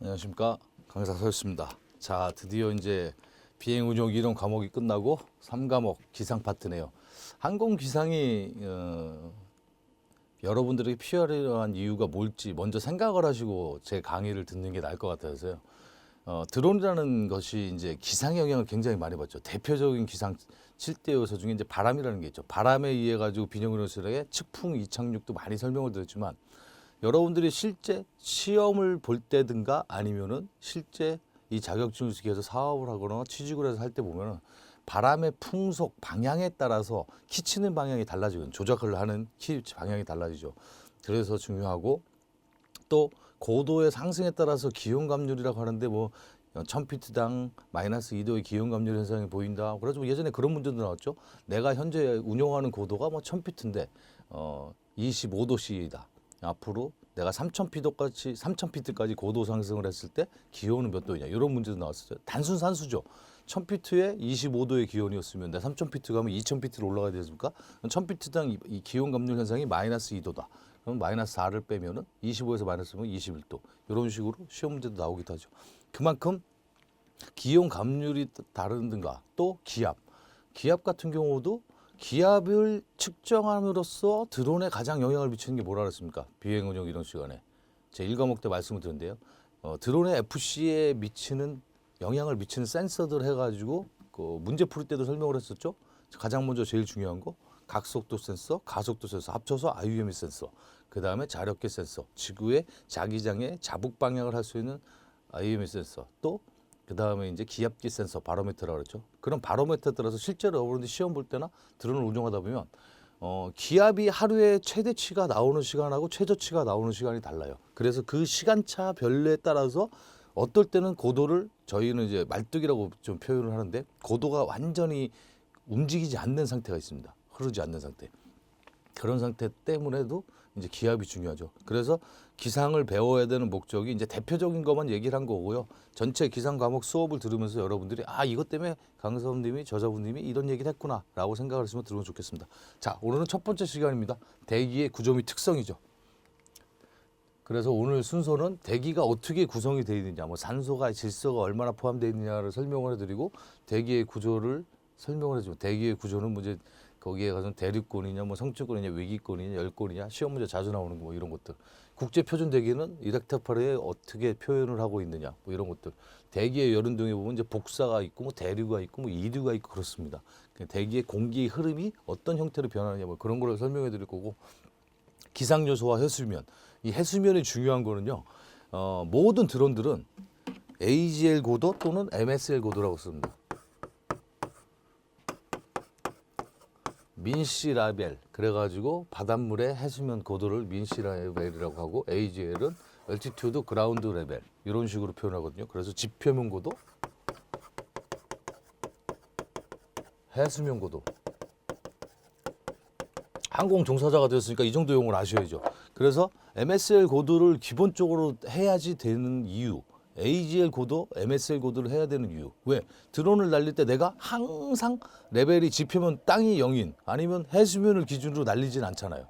안녕하십니까, 강사 서였습니다. 자, 드디어 이제 비행 운용 이론 과목이 끝나고 3과목 기상 파트네요. 항공 기상이 여러분들에게 필요한 이유가 뭘지 먼저 생각을 하시고 제 강의를 듣는 게 나을 것 같아서요. 드론이라는 것이 이제 기상 영향을 굉장히 많이 받죠. 대표적인 기상 7대 요소 중에 이제 바람이라는 게 있죠. 바람에 의해 가지고 비행운용실에 측풍, 이착륙도 많이 설명을 드렸지만, 여러분들이 실제 시험을 볼 때든가 아니면은 실제 이 자격증을 위해서 사업을 하거나 취직을 해서 할 때 보면은 바람의 풍속 방향에 따라서 키 치는 방향이 달라지거든요. 조작을 하는 키 방향이 달라지죠. 그래서 중요하고, 또 고도의 상승에 따라서 기온 감률이라고 하는데, 뭐 1000피트당 마이너스 2도의 기온 감률 현상이 보인다. 그래서 예전에 그런 문제도 나왔죠. 내가 현재 운용하는 고도가 뭐 1000피트인데 25도씨이다. 앞으로 내가 3000피트까지 고도 상승을 했을 때 기온은 몇 도이냐, 이런 문제도 나왔었죠. 단순 산수죠. 1000피트에 25도의 기온이었으면 내가 3000피트 가면 2000피트로 올라가야 되겠습니까? 1000피트당 이 기온 감률 현상이 마이너스 2도다. 그럼 마이너스 4를 빼면은 25에서 마이너스면 21도. 이런 식으로 시험 문제도 나오기도 하죠. 그만큼 기온 감률이 다르든가, 또 기압 같은 경우도 기압을 측정함으로써 드론에 가장 영향을 미치는 게 뭐라 그랬습니까? 비행 운용 이론 시간에 제 1과목 때 말씀을 드렸는데요. 드론의 FC에 미치는 영향을 미치는 센서들 해가지고 그 문제 풀 때도 설명을 했었죠. 가장 먼저 제일 중요한 거 각속도 센서, 가속도 센서 합쳐서 IUME 센서, 그 다음에 자력계 센서, 지구의 자기장의 자북 방향을 할 수 있는 IUME 센서, 또 그 다음에 이제 기압기 센서, 바로미터라고 그랬죠. 그런 바로미터에 따라서 실제로 여러분들이 시험 볼 때나 드론을 운영하다 보면 기압이 하루에 최대치가 나오는 시간하고 최저치가 나오는 시간이 달라요. 그래서 그 시간차 별에 따라서 어떨 때는 고도를, 저희는 이제 말뚝이라고 좀 표현을 하는데, 고도가 완전히 움직이지 않는 상태가 있습니다. 흐르지 않는 상태. 그런 상태 때문에도 이제 기압이 중요하죠. 그래서 기상을 배워야 되는 목적이 이제 대표적인 것만 얘기를 한 거고요. 전체 기상 과목 수업을 들으면서 여러분들이 이것 때문에 강사님이, 저자분님이 이런 얘기를 했구나라고 생각을 했으면 들으면 좋겠습니다. 자, 오늘은 첫 번째 시간입니다. 대기의 구조 및 특성이죠. 그래서 오늘 순서는 대기가 어떻게 구성이 되어 있느냐, 뭐 산소가, 질소가 얼마나 포함되어 있느냐를 설명을 해드리고, 대기의 구조를 설명을 해주고, 대기의 구조는 뭐 이제 거기에 가서 대륙권이냐, 뭐 성층권이냐, 위기권이냐, 열권이냐, 시험 문제 자주 나오는 거 뭐 이런 것들. 국제 표준 대기는 이렉트파르에 어떻게 표현을 하고 있느냐, 뭐 이런 것들. 대기의 여론등에 보면 이제 복사가 있고, 뭐 대류가 있고, 뭐 이류가 있고 그렇습니다. 대기의 공기의 흐름이 어떤 형태로 변하느냐, 뭐 그런 걸 설명해드릴 거고, 기상 요소와 해수면. 이 해수면이 중요한 거는요. 모든 드론들은 AGL 고도 또는 MSL 고도라고 씁니다. 민시 라벨. 그래가지고 바닷물의 해수면 고도를 민시 라벨이라고 하고, AGL은 Altitude Ground Level, 이런 식으로 표현하거든요. 그래서 지표면 고도, 해수면 고도. 항공 종사자가 되었으니까 이 정도 용어를 아셔야죠. 그래서 MSL 고도를 기본적으로 해야지 되는 이유, AGL 고도, MSL 고도를 해야 되는 이유. 왜? 드론을 날릴 때 내가 항상 레벨이 지표면 땅이 0인 아니면 해수면을 기준으로 날리진 않잖아요.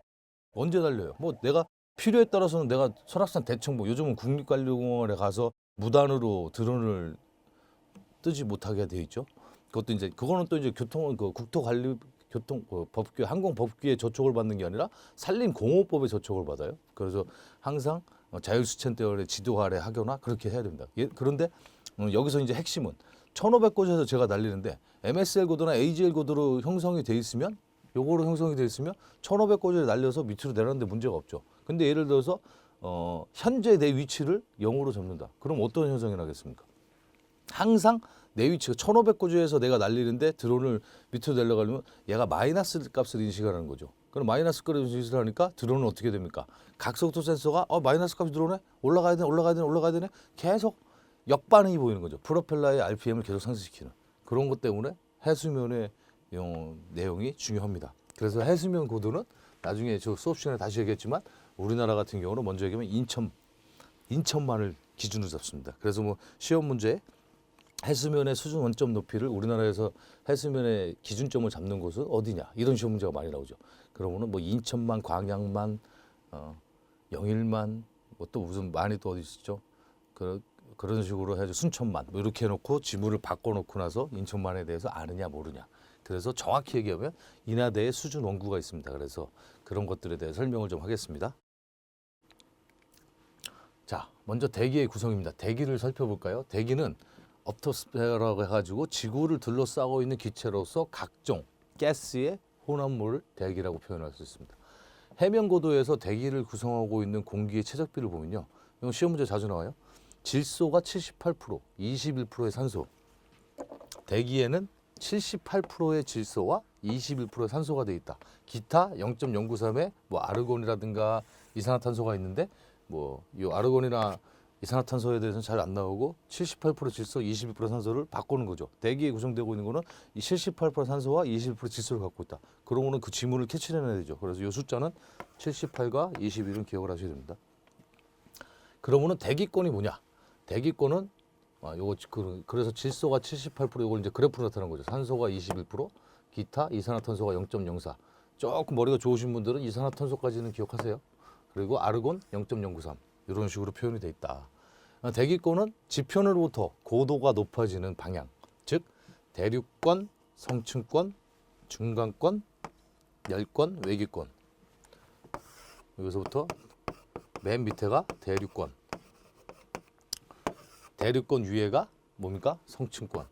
언제 날려요? 뭐 내가 필요에 따라서는 내가 설악산 대청봉, 요즘은 국립관리공원에 가서 무단으로 드론을 뜨지 못하게 돼 있죠. 그것도 이제, 그거는 또 이제 교통은 그 국토관리 교통 법규, 항공법규에 저촉을 받는 게 아니라 산림공업법에 저촉을 받아요. 그래서 항상 자율수천대원의 지도 아래 하거나 그렇게 해야 됩니다. 그런데 여기서 이제 핵심은 1500고지에서 제가 날리는데 MSL 고도나 AGL 고도로 형성이 돼 있으면, 요거로 형성이 돼 있으면 1500고지에 날려서 밑으로 내렸는데 문제가 없죠. 근데 예를 들어서 현재 내 위치를 0으로 잡는다. 그럼 어떤 현상이 나겠습니까? 항상 내 위치가 1500고지에서 내가 날리는데 드론을 밑으로 내려가려면 얘가 마이너스 값을 인식하는 거죠. 그럼 마이너스 값을 인식을 하니까 드론은 어떻게 됩니까? 각속도 센서가 마이너스 값이 들어오네? 올라가야 되네? 계속 역반응이 보이는 거죠. 프로펠러의 RPM을 계속 상승시키는. 그런 것 때문에 해수면의 내용이 중요합니다. 그래서 해수면 고도는 나중에 저 수업 시간에 다시 얘기했지만, 우리나라 같은 경우는 먼저 얘기하면 인천만을 기준으로 잡습니다. 그래서 뭐 시험 문제에 해수면의 수준 원점 높이를, 우리나라에서 해수면의 기준점을 잡는 곳은 어디냐, 이런 시험 문제가 많이 나오죠. 그러면은 뭐 인천만, 광양만, 영일만, 뭐 또 무슨 만이 또 어디 있죠? 그런 식으로 해서 순천만 뭐 이렇게 해놓고 지문을 바꿔놓고 나서 인천만에 대해서 아느냐 모르냐. 그래서 정확히 얘기하면 인하대의 수준 원구가 있습니다. 그래서 그런 것들에 대해 설명을 좀 하겠습니다. 자, 먼저 대기의 구성입니다. 대기를 살펴볼까요? 대기는 업토스페어라고 해가지고 지구를 둘러싸고 있는 기체로서 각종 가스의 혼합물을 대기라고 표현할 수 있습니다. 해면 고도에서 대기를 구성하고 있는 공기의 최적비를 보면요. 이건 시험 문제 자주 나와요. 질소가 78%, 21%의 산소. 대기에는 78%의 질소와 21%의 산소가 되어 있다. 기타 0.093의 뭐 아르곤이라든가 이산화탄소가 있는데 뭐 이 아르곤이나 이산화탄소에 대해서는 잘 안 나오고 78% 질소, 21% 산소를 바꾸는 거죠. 대기에 구성되고 있는 거는 이 78% 산소와 21% 질소를 갖고 있다. 그러고는 그 지문을 캐치해내야 되죠. 그래서 이 숫자는 78과 21은 기억을 하셔야 됩니다. 그러면은 대기권이 뭐냐? 대기권은 요거 그래서 질소가 78% 이걸 이제 그래프로 나타난 거죠. 산소가 21%, 기타 이산화탄소가 0.04. 조금 머리가 좋으신 분들은 이산화탄소까지는 기억하세요. 그리고 아르곤 0.093 이런 식으로 표현이 돼 있다. 대기권은 지표면으로부터 고도가 높아지는 방향, 즉 대륙권, 성층권, 중간권, 열권, 외기권. 여기서부터 맨 밑에가 대륙권. 대륙권 위에가 뭡니까? 성층권.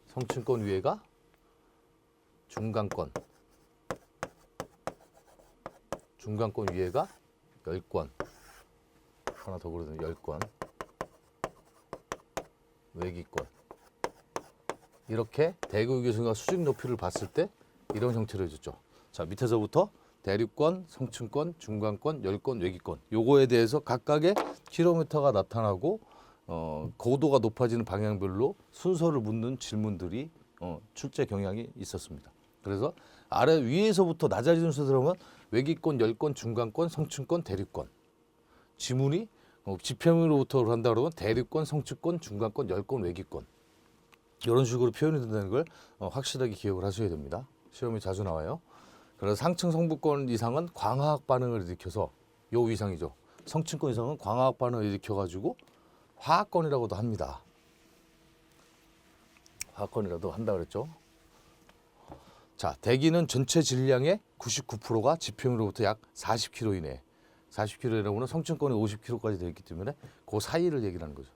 성층권 위에가 중간권. 중간권 위에가 열권. 하나 더 그러면 열권. 외기권. 이렇게 대구 교수가 수직 높이를 봤을 때 이런 형태로 해줬죠. 자, 밑에서부터 대륙권, 성층권, 중간권, 열권, 외기권. 요거에 대해서 각각의 킬로미터가 나타나고 고도가 높아지는 방향별로 순서를 묻는 질문들이 출제 경향이 있었습니다. 그래서 아래 위에서부터 낮아지는 순서로 하면 외기권, 열권, 중간권, 성층권, 대륙권. 지문이 지표면으로부터 한다 그러면 대륙권, 성층권, 중간권, 열권, 외기권. 이런 식으로 표현이 된다는 걸 확실하게 기억을 하셔야 됩니다. 시험이 자주 나와요. 그래서 상층 성부권 이상은 광화학 반응을 일으켜서 요 위상이죠. 성층권 이상은 광화학 반응을 일으켜가지고 화학권이라고도 합니다. 화학권이라도 한다 그랬죠. 자, 대기는 전체 질량의 99%가 지표면으로부터 약 40km 이내. 40km라고 하면 성층권이 50km까지 되어 있기 때문에 그 사이를 얘기를 하는 거죠.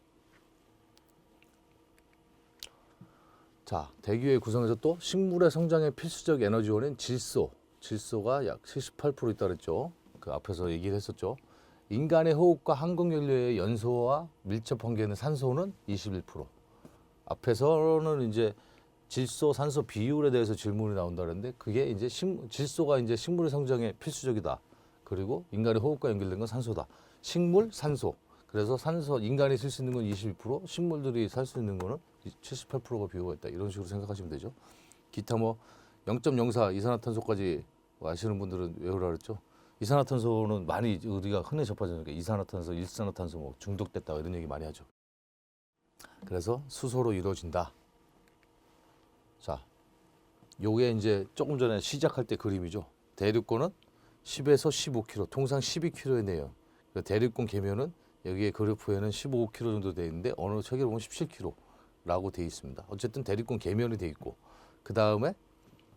자, 대기의 구성에서 또 식물의 성장에 필수적 에너지원인 질소. 질소가 약 78% 있다 그랬죠. 그 앞에서 얘기를 했었죠. 인간의 호흡과 항공연료의 연소와 밀접 관계는 산소는 21%. 앞에서는 이제 질소, 산소 비율에 대해서 질문이 나온다 그랬는데 그게 이제 질소가 이제 식물의 성장에 필수적이다. 그리고 인간의 호흡과 연결된 건 산소다. 식물, 산소. 그래서 산소, 인간이 쓸 수 있는 건 21%, 식물들이 살 수 있는 거는 78%가 비교가 있다. 이런 식으로 생각하시면 되죠. 기타 뭐 0.04 이산화탄소까지 아시는 분들은 외우라 그랬죠. 이산화탄소는 많이 우리가 흔히 접하자니까 이산화탄소, 일산화탄소 뭐 중독됐다 이런 얘기 많이 하죠. 그래서 수소로 이루어진다. 자, 요게 이제 조금 전에 시작할 때 그림이죠. 대륙권은 10에서 15km, 통상 12km에 내요. 대륙권 계면은 여기에 그래프에는 15km 정도 돼 있는데 어느 책에 보면 17km라고 돼 있습니다. 어쨌든 대륙권 계면이 돼 있고 그 다음에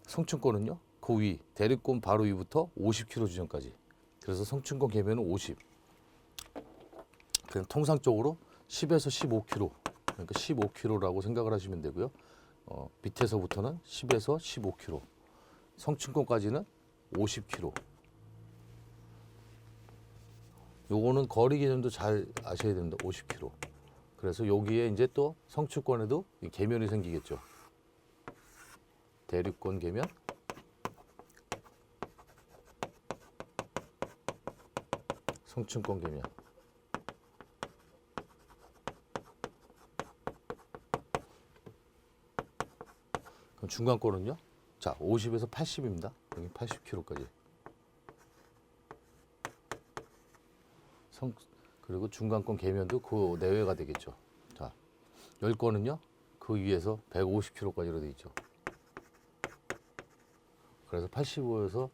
성층권은요. 그 위, 대륙권 바로 위부터 50km 지점까지. 그래서 성층권 계면은 50. 그냥 통상적으로 10에서 15km, 그러니까 15km라고 생각을 하시면 되고요. 밑에서부터는 10에서 15km, 성층권까지는 50km. 요거는 거리 개념도 잘 아셔야 됩니다. 50km. 그래서 여기에 이제 또 성층권에도 계면이 생기겠죠. 대륙권 계면, 성층권 계면. 그럼 중간권은요? 자, 50에서 80입니다. 여기 80km까지. 그리고 중간권 계면도 그 내외가 되겠죠. 자, 열권은요? 그 위에서 150km까지로 되어 있죠. 그래서 85에서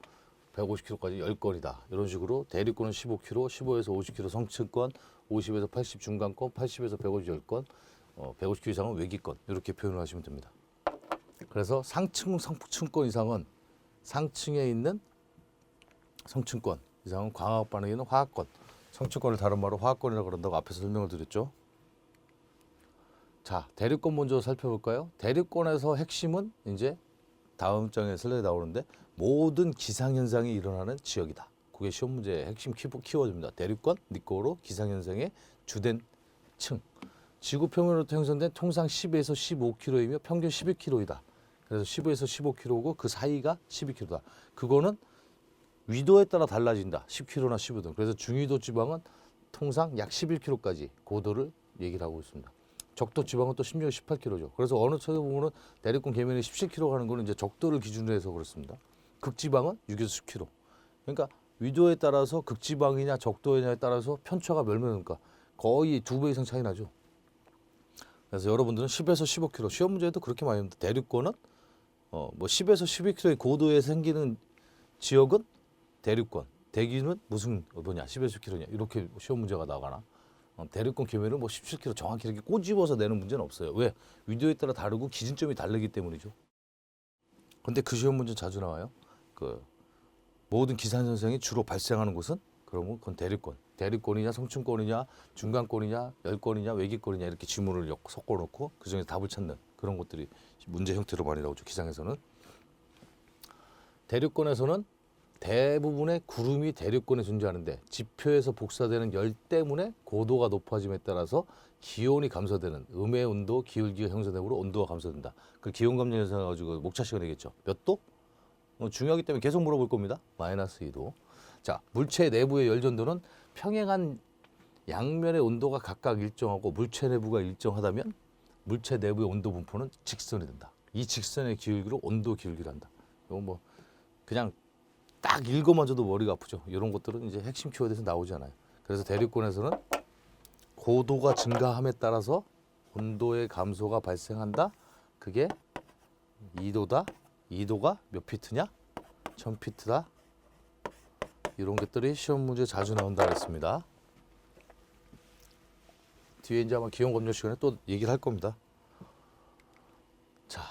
150km까지 10건이다. 이런 식으로 대륙권은 15km, 15에서 50km 성층권, 50에서 80 중간권, 80에서 150 10건, 150km 이상은 외기권 이렇게 표현을 하시면 됩니다. 그래서 상층권 이상은 상층에 있는 성층권 이상은 광학 반응에 있는 화학권, 성층권을 다른 말로 화학권이라고 그런다고 앞에서 설명을 드렸죠. 자, 대륙권 먼저 살펴볼까요? 대륙권에서 핵심은 이제 다음 장에 슬라이드 나오는데 모든 기상현상이 일어나는 지역이다. 그게 시험 문제의 핵심 키워드입니다. 대륙권, 니꼬로 기상현상의 주된 층. 지구 표면으로부터 형성된 통상 10에서 15km이며 평균 12km이다. 그래서 10에서 15km고 그 사이가 12km다. 그거는 위도에 따라 달라진다. 10km나 15도. 그래서 중위도 지방은 통상 약 11km까지 고도를 얘기를 하고 있습니다. 적도 지방은 또 심지어 18km죠. 그래서 어느 쪽에 보면은 대륙권 계면이 17km 가는 거는 이제 적도를 기준으로 해서 그렇습니다. 극지방은 6에서 10km. 그러니까 위도에 따라서 극지방이냐 적도냐에 따라서 편차가 몇 배니까 거의 2배 이상 차이 나죠. 그래서 여러분들은 10에서 15km 시험 문제에도 그렇게 많이 합니다. 대륙권은 뭐 10에서 12km의 고도에 생기는 지역은 대륙권, 대기는 무슨 10에서 10km냐 이렇게 시험 문제가 나가나. 대륙권 계면은 뭐 17km 정확히 이렇게 꼬집어서 내는 문제는 없어요. 왜? 위도에 따라 다르고 기준점이 다르기 때문이죠. 근데 그 시험 문제 자주 나와요. 그 모든 기상현상이 주로 발생하는 곳은 그러면 그건 대륙권. 대륙권이냐 성층권이냐 중간권이냐 열권이냐 외기권이냐 이렇게 지문을 섞어놓고 그중에 답을 찾는 그런 것들이 문제 형태로 많이 나오죠. 기상에서는. 대륙권에서는 대부분의 구름이 대륙권에 존재하는데 지표에서 복사되는 열 때문에 고도가 높아짐에 따라서 기온이 감소되는 음의 온도, 기울기가 형성되므로 온도가 감소된다. 그 기온 감소 현상 가지고 목차 시간에 얘기했죠. 몇 도? 중요하기 때문에 계속 물어볼 겁니다. 마이너스 2도. 자, 물체 내부의 열 전도는 평행한 양면의 온도가 각각 일정하고 물체 내부가 일정하다면 물체 내부의 온도 분포는 직선이 된다. 이 직선의 기울기로 온도 기울기를 한다. 이거 뭐 그냥 딱 읽어만 줘도 머리가 아프죠. 이런 것들은 이제 핵심 키워드에서 나오잖아요. 그래서 대륙권에서는 고도가 증가함에 따라서 온도의 감소가 발생한다. 그게 2도다. 2도가 몇 피트냐? 1000피트다. 이런 것들이 시험 문제 자주 나온다 그랬습니다. 뒤에 이제 아마 기온 검열 시간에 또 얘기를 할 겁니다. 자,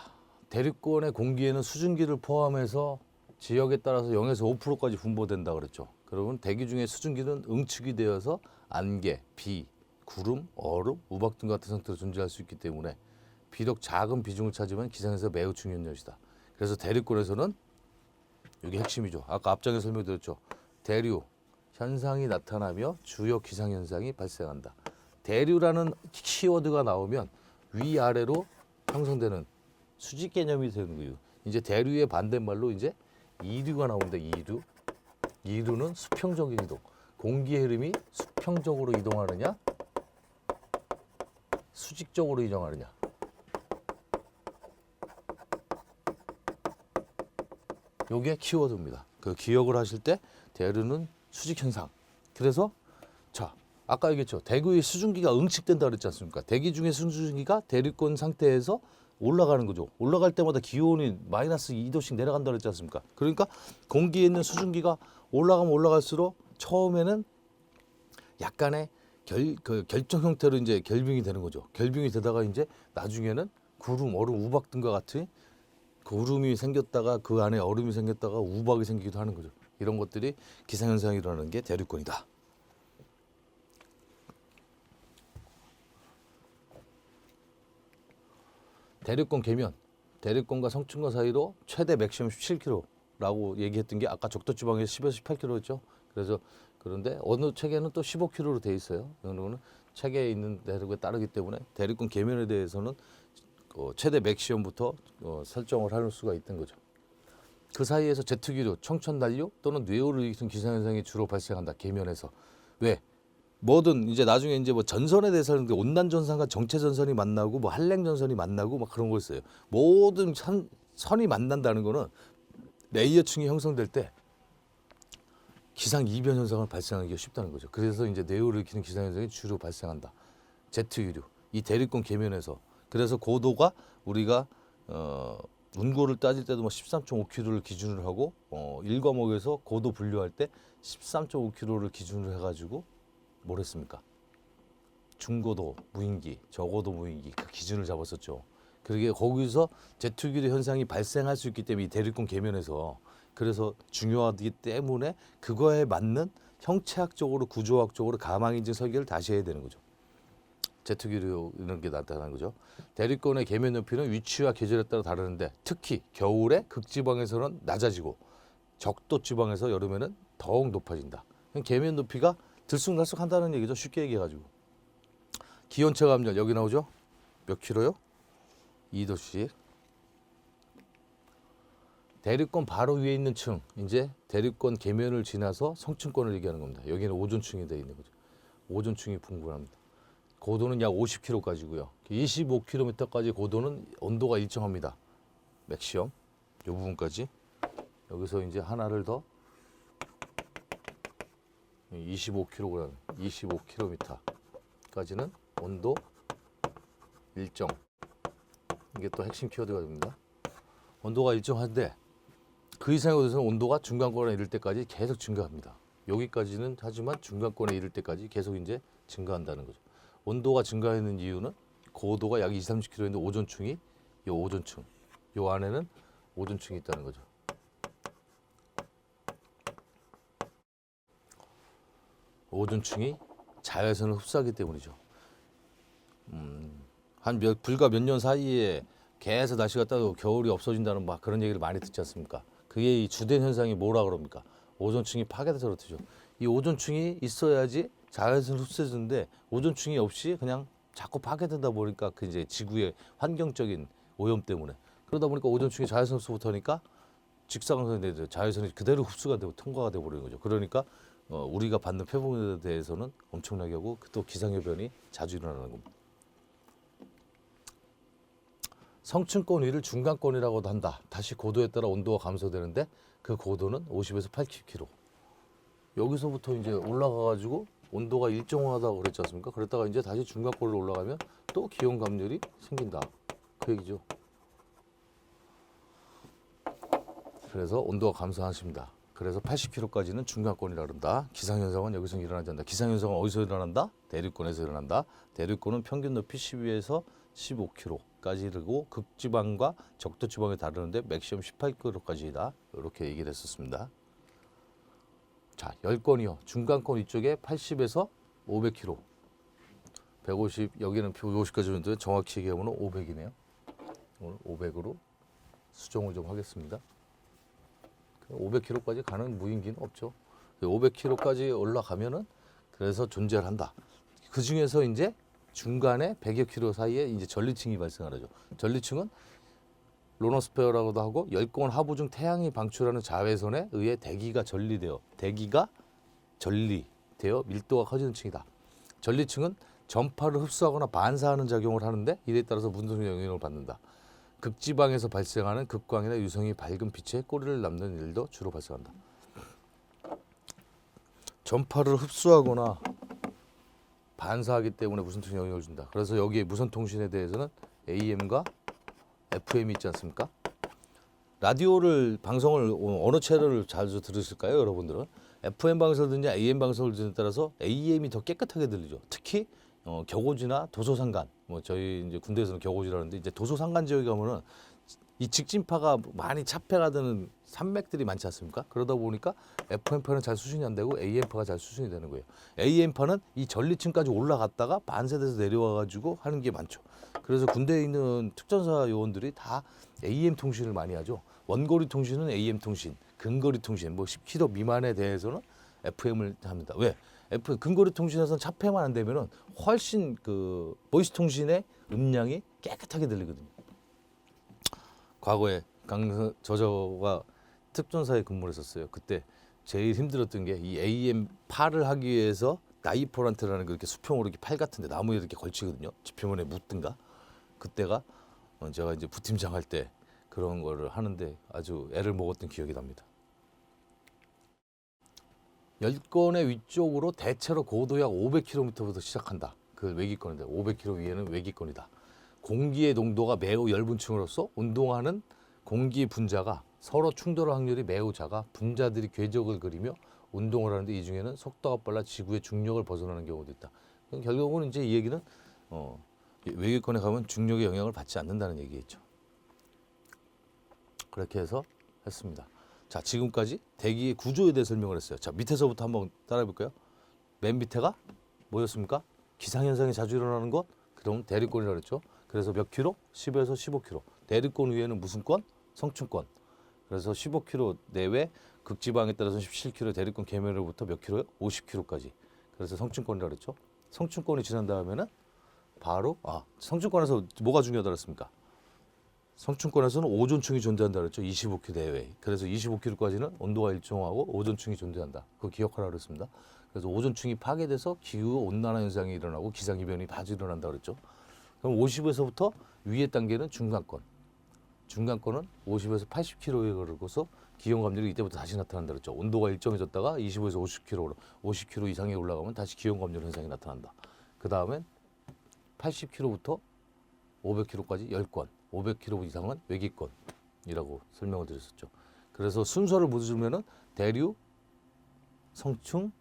대륙권의 공기에는 수증기를 포함해서 지역에 따라서 0에서 5%까지 분포된다 그랬죠. 그러면 대기 중에 수증기는 응축이 되어서 안개, 비, 구름, 얼음, 우박 등 같은 상태로 존재할 수 있기 때문에 비록 작은 비중을 차지하면 기상에서 매우 중요한 것이다. 그래서 대륙권에서는 이게 핵심이죠. 아까 앞장에 설명드렸죠. 대류 현상이 나타나며 주요 기상 현상이 발생한다. 대류라는 키워드가 나오면 위아래로 형성되는 수직 개념이 되는 거예요. 이제 대류의 반대말로 이제 이류가 나온다. 이류. 이류는 수평적인 이동. 공기의 흐름이 수평적으로 이동하느냐, 수직적으로 이동하느냐. 요게 키워드입니다. 그 기억을 하실 때 대류는 수직 현상. 그래서 자, 아까 얘기했죠. 대구의 수증기가 응축된다 그랬지 않습니까? 대기 중에 수증기가 대륙권 상태에서 올라가는 거죠. 올라갈 때마다 기온이 마이너스 2도씩 내려간다 그랬지 않습니까? 그러니까 공기에 있는 수증기가 올라가면 올라갈수록 처음에는 약간의 결정 형태로 이제 결빙이 되는 거죠. 결빙이 되다가 이제 나중에는 구름, 얼음, 우박 등과 같은 구름이 생겼다가 그 안에 얼음이 생겼다가 우박이 생기기도 하는 거죠. 이런 것들이 기상현상이 일어나는 게 대륙권이다. 대륙권 계면, 대륙권과 성층권 사이로 최대 맥시멈 17km라고 얘기했던 게 아까 적도지방에서 10에서 18km였죠. 그래서 그런데 어느 책에는 또 15km로 돼 있어요. 이거는 책에 있는 대륙에 따르기 때문에 대륙권 계면에 대해서는 최대 맥시멈부터 설정을 할 수가 있던 거죠. 그 사이에서 제트기류, 청천난류 또는 뇌호를 일으키는 기상현상이 주로 발생한다. 계면에서. 왜? 뭐든 이제 나중에 이제 뭐 전선에 대해서 하는데 온난 전선과 정체 전선이 만나고 뭐 한랭 전선이 만나고 막 그런 거 있어요. 모든 선이 만난다는 거는 레이어층이 형성될 때 기상 이변 현상을 발생하기가 쉽다는 거죠. 그래서 이제 뇌호를 일으키는 기상 현상이 주로 발생한다. 제트 기류, 이 대륙권 계면에서. 그래서 고도가 우리가 운고를 따질 때도 뭐 13.5km를 기준으로 하고 1과목에서 고도 분류할 때 13.5km를 기준으로 해가지고 뭘 했습니까? 중고도 무인기, 저고도 무인기 그 기준을 잡았었죠. 그러게 거기서 제트기류 현상이 발생할 수 있기 때문에 이 대륙권 계면에서 그래서 중요하기 때문에 그거에 맞는 형체학적으로 구조학적으로 가망인증 설계를 다시 해야 되는 거죠. 제트기류 이런 게 나타나는 거죠. 대륙권의 계면 높이는 위치와 계절에 따라 다르는데 특히 겨울에 극지방에서는 낮아지고 적도 지방에서 여름에는 더욱 높아진다. 계면 높이가 들쑥날쑥한다는 얘기죠. 쉽게 얘기해가지고. 기온차 감열 여기 나오죠? 몇 킬로요? 2도씩. 대륙권 바로 위에 있는 층, 이제 대륙권 계면을 지나서 성층권을 얘기하는 겁니다. 여기는 오존층이 되어 있는 거죠. 오존층이 분분합니다. 고도는 약 50km까지고요. 25km까지 고도는 온도가 일정합니다. 맥시엄 이 부분까지. 여기서 이제 하나를 더 25kg, 25km까지는 온도 일정. 이게 또 핵심 키워드가 됩니다. 온도가 일정한데 그 이상의 곳에서는 온도가 중간권에 이를 때까지 계속 증가합니다. 여기까지는 하지만 중간권에 이를 때까지 계속 이제 증가한다는 거죠. 온도가 증가하는 이유는 고도가 약 20, 30km인데 오존층이 이 오존층, 이 안에는 오존층이 있다는 거죠. 오존층이 자외선을 흡수하기 때문이죠. 불과 몇 년 사이에 계속 날씨가 따로 겨울이 없어진다는 막 그런 얘기를 많이 듣지 않습니까? 그게 이 주된 현상이 뭐라 그럽니까? 오존층이 파괴돼서 그렇죠. 이 오존층이 있어야지 자외선을 흡수해주는데 오존층이 없이 그냥 자꾸 파괴된다 보니까 그 이제 지구의 환경적인 오염 때문에 그러다 보니까 오존층이 자외선 흡수 못하니까 직사광선에 자외선이 그대로 흡수가 되고 통과가 돼 버리는 거죠. 그러니까 우리가 받는 폐봉에 대해서는 엄청나게 하고 또 기상해변이 자주 일어나는 겁니다. 성층권 위를 중간권이라고도 한다. 다시 고도에 따라 온도가 감소되는데 그 고도는 50에서 80km. 여기서부터 이제 올라가가지고 온도가 일정하다고 그랬지 않습니까? 그랬다가 이제 다시 중간권으로 올라가면 또 기온 감열이 생긴다. 그 얘기죠. 그래서 온도가 감소하십니다. 그래서 80km까지는 중간권이라 그런다. 기상현상은 여기서 일어나지 않는다. 기상현상은 어디서 일어난다? 대륙권에서 일어난다. 대륙권은 평균 높이 12에서 15km까지 이르고 극지방과 적도지방에 다르는데 맥시멈 18km까지다. 이렇게 얘기를 했었습니다. 자, 10건이요. 중간권 이쪽에 80에서 500km. 150, 여기는 150까지 오는데 정확히 얘기하면 500이네요. 오늘 500으로 수정을 좀 하겠습니다. 500km까지 가는 무인기는 없죠. 500km까지 올라가면은 그래서 존재를 한다. 그 중에서 이제 중간에 100여 킬로 사이에 이제 전리층이 발생하죠. 전리층은 로너스페어라고도 하고 열권 하부 중 태양이 방출하는 자외선에 의해 대기가 전리되어 밀도가 커지는 층이다. 전리층은 전파를 흡수하거나 반사하는 작용을 하는데 이에 따라서 문동 영향을 받는다. 극지방에서 발생하는 극광이나 유성이 밝은 빛에 꼬리를 남는 일도 주로 발생한다. 전파를 흡수하거나 반사하기 때문에 무선통신에 영향을 준다. 그래서 여기에 무선통신에 대해서는 AM과 FM이 있지 않습니까? 라디오를 방송을 어느 채널을 자주 들으실까요, 여러분들은? FM 방송을 듣냐, AM 방송을 듣느냐에 따라서 AM이 더 깨끗하게 들리죠. 특히 격오지나 도서산간, 뭐 저희 이제 군대에서는 격오지라는데 이제 도서산간 지역에 가면은 이 직진파가 많이 차폐가 되는 산맥들이 많지 않습니까? 그러다 보니까 FM파는 잘 수신이 안 되고 AM파가 잘 수신이 되는 거예요. AM파는 이 전리층까지 올라갔다가 반세돼서 내려와가지고 하는 게 많죠. 그래서 군대에 있는 특전사 요원들이 다 AM 통신을 많이 하죠. 원거리 통신은 AM 통신, 근거리 통신, 뭐 10km 미만에 대해서는 FM을 합니다. 왜? 근거리 통신에서는 차폐만 안 되면은 훨씬 그 보이스 통신의 음량이 깨끗하게 들리거든요. 과거에 저가 특전사에 근무를 했었어요. 그때 제일 힘들었던 게 이 AM 파를 하기 위해서 나이포란트라는 그렇게 수평으로 이렇게 팔 같은데 나무에 이렇게 걸치거든요. 지표면에 묻든가. 그때가 제가 이제 부팀장 할 때 그런 거를 하는데 아주 애를 먹었던 기억이 납니다. 10건의 위쪽으로 대체로 고도 약 500km부터 시작한다. 그 외기권인데 500km 위에는 외기권이다. 공기의 농도가 매우 엷은 층으로서 운동하는 공기 분자가 서로 충돌할 확률이 매우 작아 분자들이 궤적을 그리며 운동을 하는데 이 중에는 속도가 빨라 지구의 중력을 벗어나는 경우도 있다. 결국은 이제 이 얘기는 외계권에 가면 중력의 영향을 받지 않는다는 얘기겠죠. 그렇게 해서 했습니다. 자, 지금까지 대기의 구조에 대해 설명을 했어요. 자, 밑에서부터 한번 따라해 볼까요? 맨 밑에가 뭐였습니까? 기상현상이 자주 일어나는 것? 그럼 대륙권이라고 그랬죠. 그래서 몇 킬로? 10에서 15킬로. 대륙권 위에는 무슨 권? 성층권. 그래서 15킬로 내외, 극지방에 따라서 17킬로 대륙권 계면으로부터 몇 킬로요? 50킬로까지. 그래서 성층권이라고 그랬죠. 성층권이 지난 다음에는 바로 성층권에서 뭐가 중요하다고 했습니까? 성층권에서는 오존층이 존재한다 그랬죠. 25km 내외. 그래서 25km까지는 온도가 일정하고 오존층이 존재한다. 그거 기억하라고 그랬습니다. 그래서 오존층이 파괴돼서 기후 온난화 현상이 일어나고 기상 이변이 자주 일어난다 그랬죠. 그럼 50에서부터 위의 단계는 중간권. 중간권은 50에서 80km에 걸고서 기온 감률이 이때부터 다시 나타난다 그랬죠. 온도가 일정해졌다가 25에서 50km로 50km 이상에 올라가면 다시 기온 감률 현상이 나타난다. 그 다음엔 80km부터 500km까지 열권, 500km 이상은 외기권이라고 설명을 드렸었죠. 그래서 순서를 묻으면은 대류, 성층,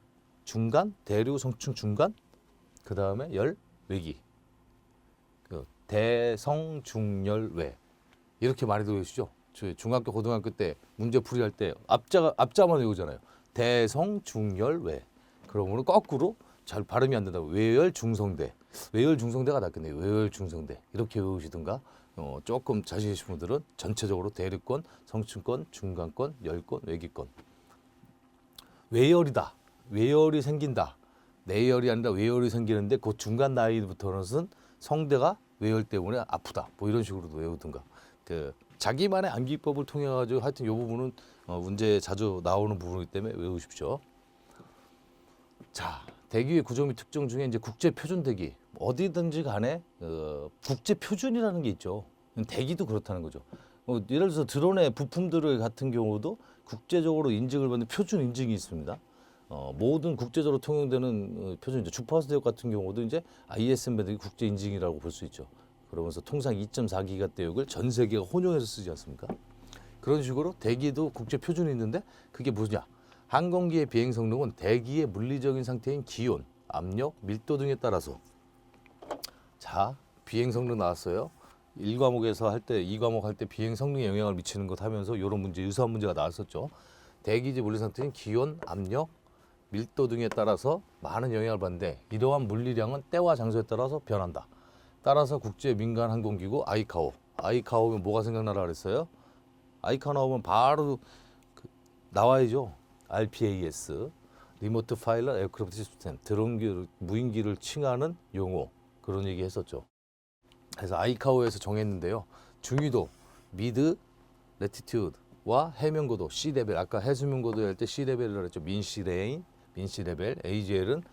중간, 대류, 성층, 중간, 그 다음에 열, 외기. 대성, 중, 열, 외. 이렇게 많이 들으시죠? 중학교, 고등학교 때 문제 풀이할 때 앞자만 외우잖아요. 대성, 중, 열, 외. 그러면 거꾸로 잘 발음이 안 된다고 외열, 중성대. 외열, 중성대가 낫겠네요. 외열, 중성대. 이렇게 외우시든가 조금 자신 있으신 분들은 전체적으로 대륙권, 성층권, 중간권, 열권, 외기권. 외열이다. 외열이 생긴다. 내열이 아니라 외열이 생기는데 그 중간 나이부터는 성대가 외열 때문에 아프다. 뭐 이런 식으로도 외우든가. 자기만의 암기법을 통해 가지고 하여튼 이 부분은 문제에 자주 나오는 부분이기 때문에 외우십시오. 자, 대기의 구조 및 특징 중에 이제 국제 표준 대기 어디든지 간에 국제 표준이라는 게 있죠. 대기도 그렇다는 거죠. 예를 들어서 드론의 부품들 같은 경우도 국제적으로 인증을 받는 표준 인증이 있습니다. 모든 국제적으로 통용되는 표준이죠. 주파수 대역 같은 경우도 이제 ISM 밴드 국제 인증이라고 볼 수 있죠. 그러면서 통상 2.4기가 대역을 전 세계가 혼용해서 쓰지 않습니까? 그런 식으로 대기도 국제 표준이 있는데 그게 뭐냐? 항공기의 비행 성능은 대기의 물리적인 상태인 기온, 압력, 밀도 등에 따라서 자, 비행 성능 나왔어요. 1과목에서 할 때, 2과목 할 때 비행 성능에 영향을 미치는 것 하면서 이런 문제, 유사한 문제가 나왔었죠. 대기지 물리 상태인 기온, 압력, 밀도 등에 따라서 많은 영향을 받는데 이러한 물리량은 때와 장소에 따라서 변한다. 따라서 국제 민간 항공기구 아이카오. 아이카오면 뭐가 생각나라 그랬어요? 아이카오 나오면 바로 나와야죠. RPAS, 리모트 파일럿 에어크래프트 시스템, 드론 무인기를 칭하는 용어 그런 얘기 했었죠. 그래서 아이카오에서 정했는데요. 중위도, 미드, 레티튜드와 해면고도, C레벨, 아까 해수면고도 할 때 C레벨이라고 했죠. 민시레인, 민시레벨, AGL은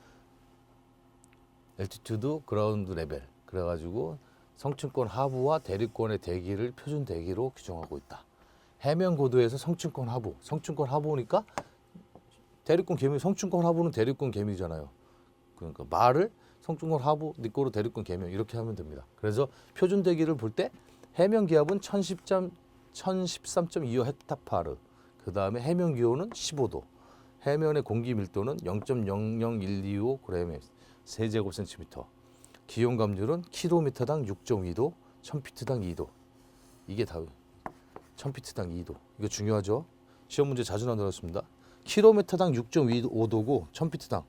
엘티튜드, 그라운드 레벨. 그래가지고 성층권 하부와 대륙권의 대기를 표준 대기로 규정하고 있다. 해면고도에서 성층권 하부, 성층권 하부니까 대륙권 계미, 성층권 하부는 대륙권 계미잖아요. 그러니까 말을 성층권 하부, 니꼬로 대륙권 계명 이렇게 하면 됩니다. 그래서 표준 대기를 볼 때 해면 기압은 1013.25 헥타파르. 그 다음에 해면 기온은 15도. 해면의 공기 밀도는 0.00125g 세제곱센티미터. 기온 감률은 킬로미터당 6.2도, 1000피트당 2도. 이게 다 1000피트당 2도. 이거 중요하죠. 시험 문제 자주 나왔습니다. 킬로미터당 6.25도고 1000피트당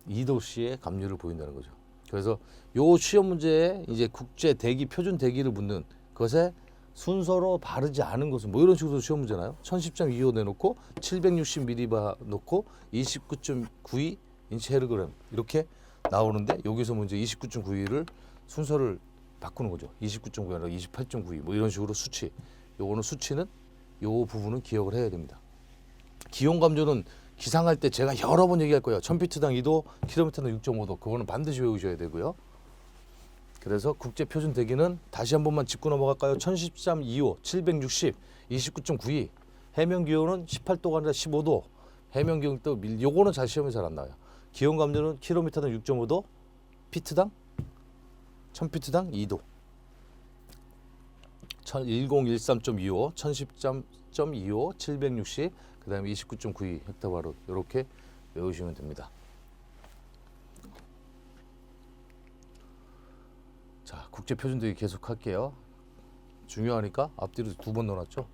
2도씨의 감률을 보인다는 거죠. 그래서 요 시험 문제에 이제 국제 대기 표준 대기를 묻는 것에 순서로 바르지 않은 것은 뭐 이런 식으로 시험 문제나요? 1010.25 내놓고 760ml 놓고 29.92 인치 헤르그램 이렇게 나오는데 여기서 문제 29.92를 순서를 바꾸는 거죠. 29.9가 아니라 28.92 뭐 이런 식으로 수치. 요거는 수치는 요 부분은 기억을 해야 됩니다. 기온 감소는 기상할 때 제가 여러 번 얘기할 거예요. 1000피트당 2도, 킬로미터당 6.5도. 그거는 반드시 외우셔야 되고요. 그래서 국제 표준 대기는 다시 한 번만 짚고 넘어갈까요? 1010.25, 760, 29.92. 해면 기온은 18도가 아니라 15도. 해면 기온 또 요거는 잘 시험에 잘 안 나와요. 기온 감소는 킬로미터당 6.5도, 피트당 1000피트당 2도. 1013.25, 1010.25, 760, 그다음에 29.92 헥타바로 이렇게 외우시면 됩니다. 자, 국제 표준대기 계속 할게요. 중요하니까 앞뒤로 2번 넣어놨죠.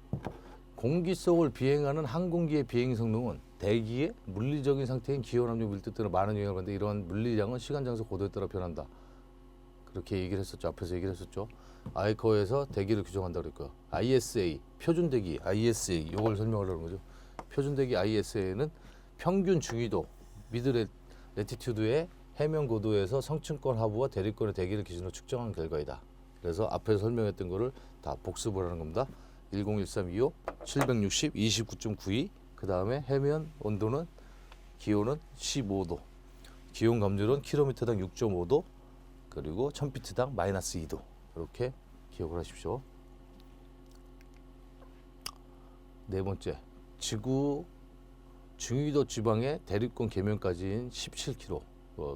공기 속을 비행하는 항공기의 비행 성능은 대기의 물리적인 상태인 기온, 압력, 밀도 등의 많은 영향을 받는데 이러한 물리량은 시간, 장소, 고도에 따라 변한다. 그렇게 얘기를 했었죠. 앞에서 얘기를 했었죠. 아이커에서 대기를 규정한다 그랬고요. ISA, 표준 대기, ISA 이걸 설명하려는 거죠. 표준 대기 ISA는 평균 중위도, 미드 레티튜드의 해면 고도에서 성층권 하부와 대륙권의 대기를 기준으로 측정한 결과이다. 그래서 앞에서 설명했던 거를 다 복습을 하는 겁니다. 101325, 760, 29.92, 그 다음에 해면 온도는 기온은 15도, 기온 감률은 킬로미터당 6.5도, 그리고 1000피트당 마이너스 2도. 이렇게 기억을 하십시오. 네 번째, 지구 중위도 지방의 대륙권 계면까지인 17km,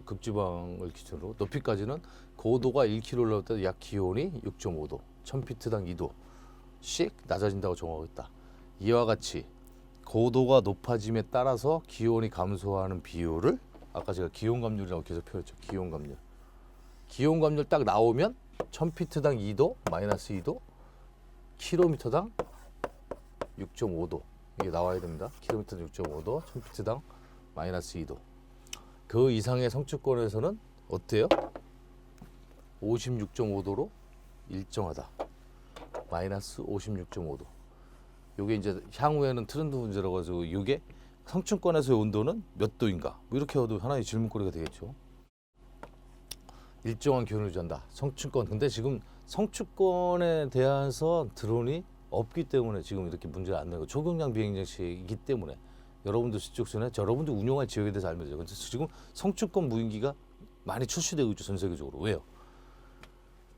극지방을 기준으로 높이까지는 고도가 1km 올라올 때 약 기온이 6.5도, 1000피트당 2도씩 낮아진다고 정하고 있다. 이와 같이 고도가 높아짐에 따라서 기온이 감소하는 비율을 아까 제가 기온 감률이라고 계속 표현했죠. 기온 감률. 기온 감률 딱 나오면 1000피트당 2도, 마이너스 2도, 킬로미터당 6.5도 이게 나와야 됩니다. 킬로미터당 6.5도, 1000피트당 마이너스 2도. 그 이상의 성층권에서는 어때요? 56.5도로 일정하다. 마이너스 56.5도. 요게 이제 향후에는 트렌드 문제라고 가지고 이게 성층권에서의 온도는 몇 도인가? 뭐 이렇게 해도 하나의 질문거리가 되겠죠. 일정한 기온을 유지한다. 성층권. 근데 지금 성층권에 대해서 드론이 없기 때문에 지금 이렇게 문제가 안 나고 초경량 비행장치이기 때문에 여러분들 시청전에 여러분들 운영할 지역에 대해서 알면 되죠. 근데 지금 성층권 무인기가 많이 출시되고 있죠. 전 세계적으로. 왜요?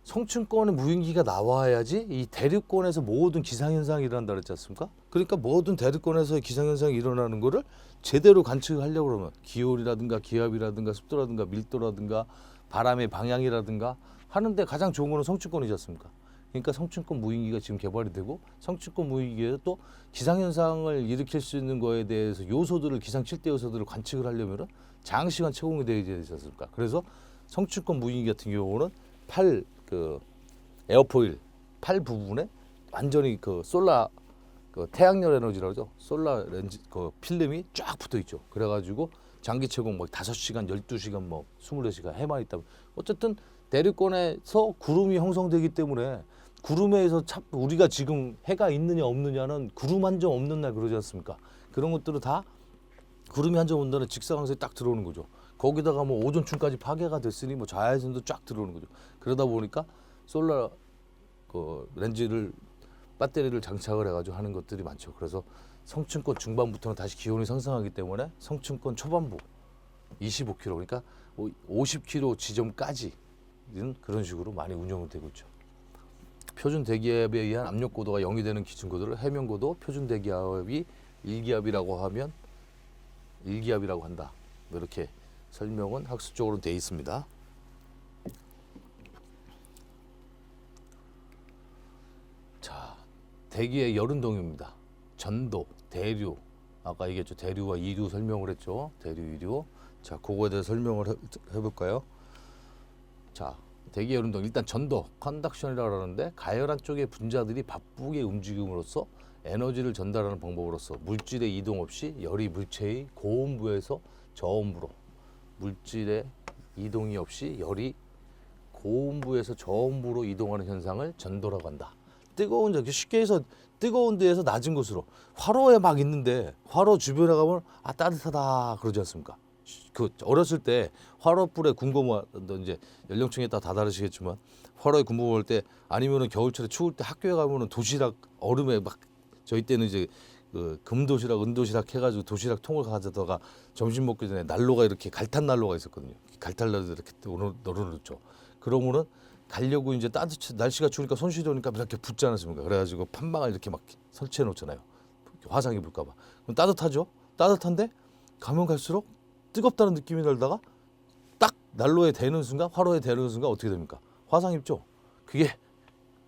성층권의 무인기가 나와야지 이 대륙권에서 모든 기상현상이 일어난다 그랬지 않습니까? 그러니까 모든 대륙권에서 기상현상이 일어나는 거를 제대로 관측하려고 그러면 기온이라든가 기압이라든가 습도라든가 밀도라든가 바람의 방향이라든가 하는데 가장 좋은 거는 성층권이지 않습니까? 그러니까 성층권 무인기가 지금 개발이 되고 성층권 무인기에 또 기상현상을 일으킬 수 있는 거에 대해서 요소들을 기상 7대 요소들을 관측을 하려면은 장시간 채공이 되어야 되지 않습니까? 그래서 성층권 무인기 같은 경우는 에어포일 팔 부분에 완전히 그 솔라 태양열 에너지라고 그러죠. 솔라 렌즈 필름이 쫙 붙어 있죠. 그래가지고 장기 채공 5시간, 12시간 24시간 해만 있다면 어쨌든 대륙권에서 구름이 형성되기 때문에 구름에서 우리가 지금 해가 있느냐 없느냐는 구름 한 점 없는 날 그러지 않습니까? 그런 것들은 다 구름이 한 점 온다는 직사광선이 딱 들어오는 거죠. 거기다가 오존층까지 파괴가 됐으니 자외선도 쫙 들어오는 거죠. 그러다 보니까 솔라 렌즈를 배터리를 장착을 해가지고 하는 것들이 많죠. 그래서 성층권 중반부터는 다시 기온이 상승하기 때문에 성층권 초반부 25km 그러니까 50km 지점까지는 그런 식으로 많이 운영이 되고 있죠. 표준 대기압에 의한 압력 고도가 0이 되는 기준 고도를 해면 고도 표준 대기압이 1기압이라고 하면 1기압이라고 한다. 이렇게 설명은 학술적으로 되어 있습니다. 자, 대기의 열운동입니다. 전도, 대류, 아까 얘기했죠. 대류와 이류 설명을 했죠. 대류, 이류. 자, 그거에 대해서 설명을 해볼까요? 자, 대기 열운동 일단 전도, 컨덕션이라고 하는데 가열한 쪽의 분자들이 바쁘게 움직임으로써 에너지를 전달하는 방법으로서 물질의 이동 없이 열이 물체의 고온부에서 저온부로 물질의 이동이 없이 열이 고온부에서 저온부로 이동하는 현상을 전도라고 한다. 뜨거운 쉽게 해서 뜨거운 데에서 낮은 곳으로 화로에 막 있는데 화로 주변에 가면 따뜻하다 그러지 않습니까? 어렸을 때 화로불에 군고 이제 연령층에 따라 다 다르시겠지만 화로에 군고 먹을 때 아니면은 겨울철에 추울 때 학교에 가면은 도시락 얼음에 막 저희 때는 이제 금도시락, 은도시락 해가지고 도시락 통을 가져다가 점심 먹기 전에 난로가 이렇게 갈탄 난로가 있었거든요. 갈탄 난로 이렇게 널어놓죠. 그러면은 가려고 이제 날씨가 추우니까 손 시려우니까 이렇게 붙지 않습니까? 그래가지고 판망을 이렇게 막 설치해 놓잖아요. 화상 입을까봐. 그럼 따뜻하죠? 따뜻한데 가면 갈수록 뜨겁다는 느낌이 들다가 딱 난로에 대는 순간, 화로에 대는 순간 어떻게 됩니까? 화상 입죠? 그게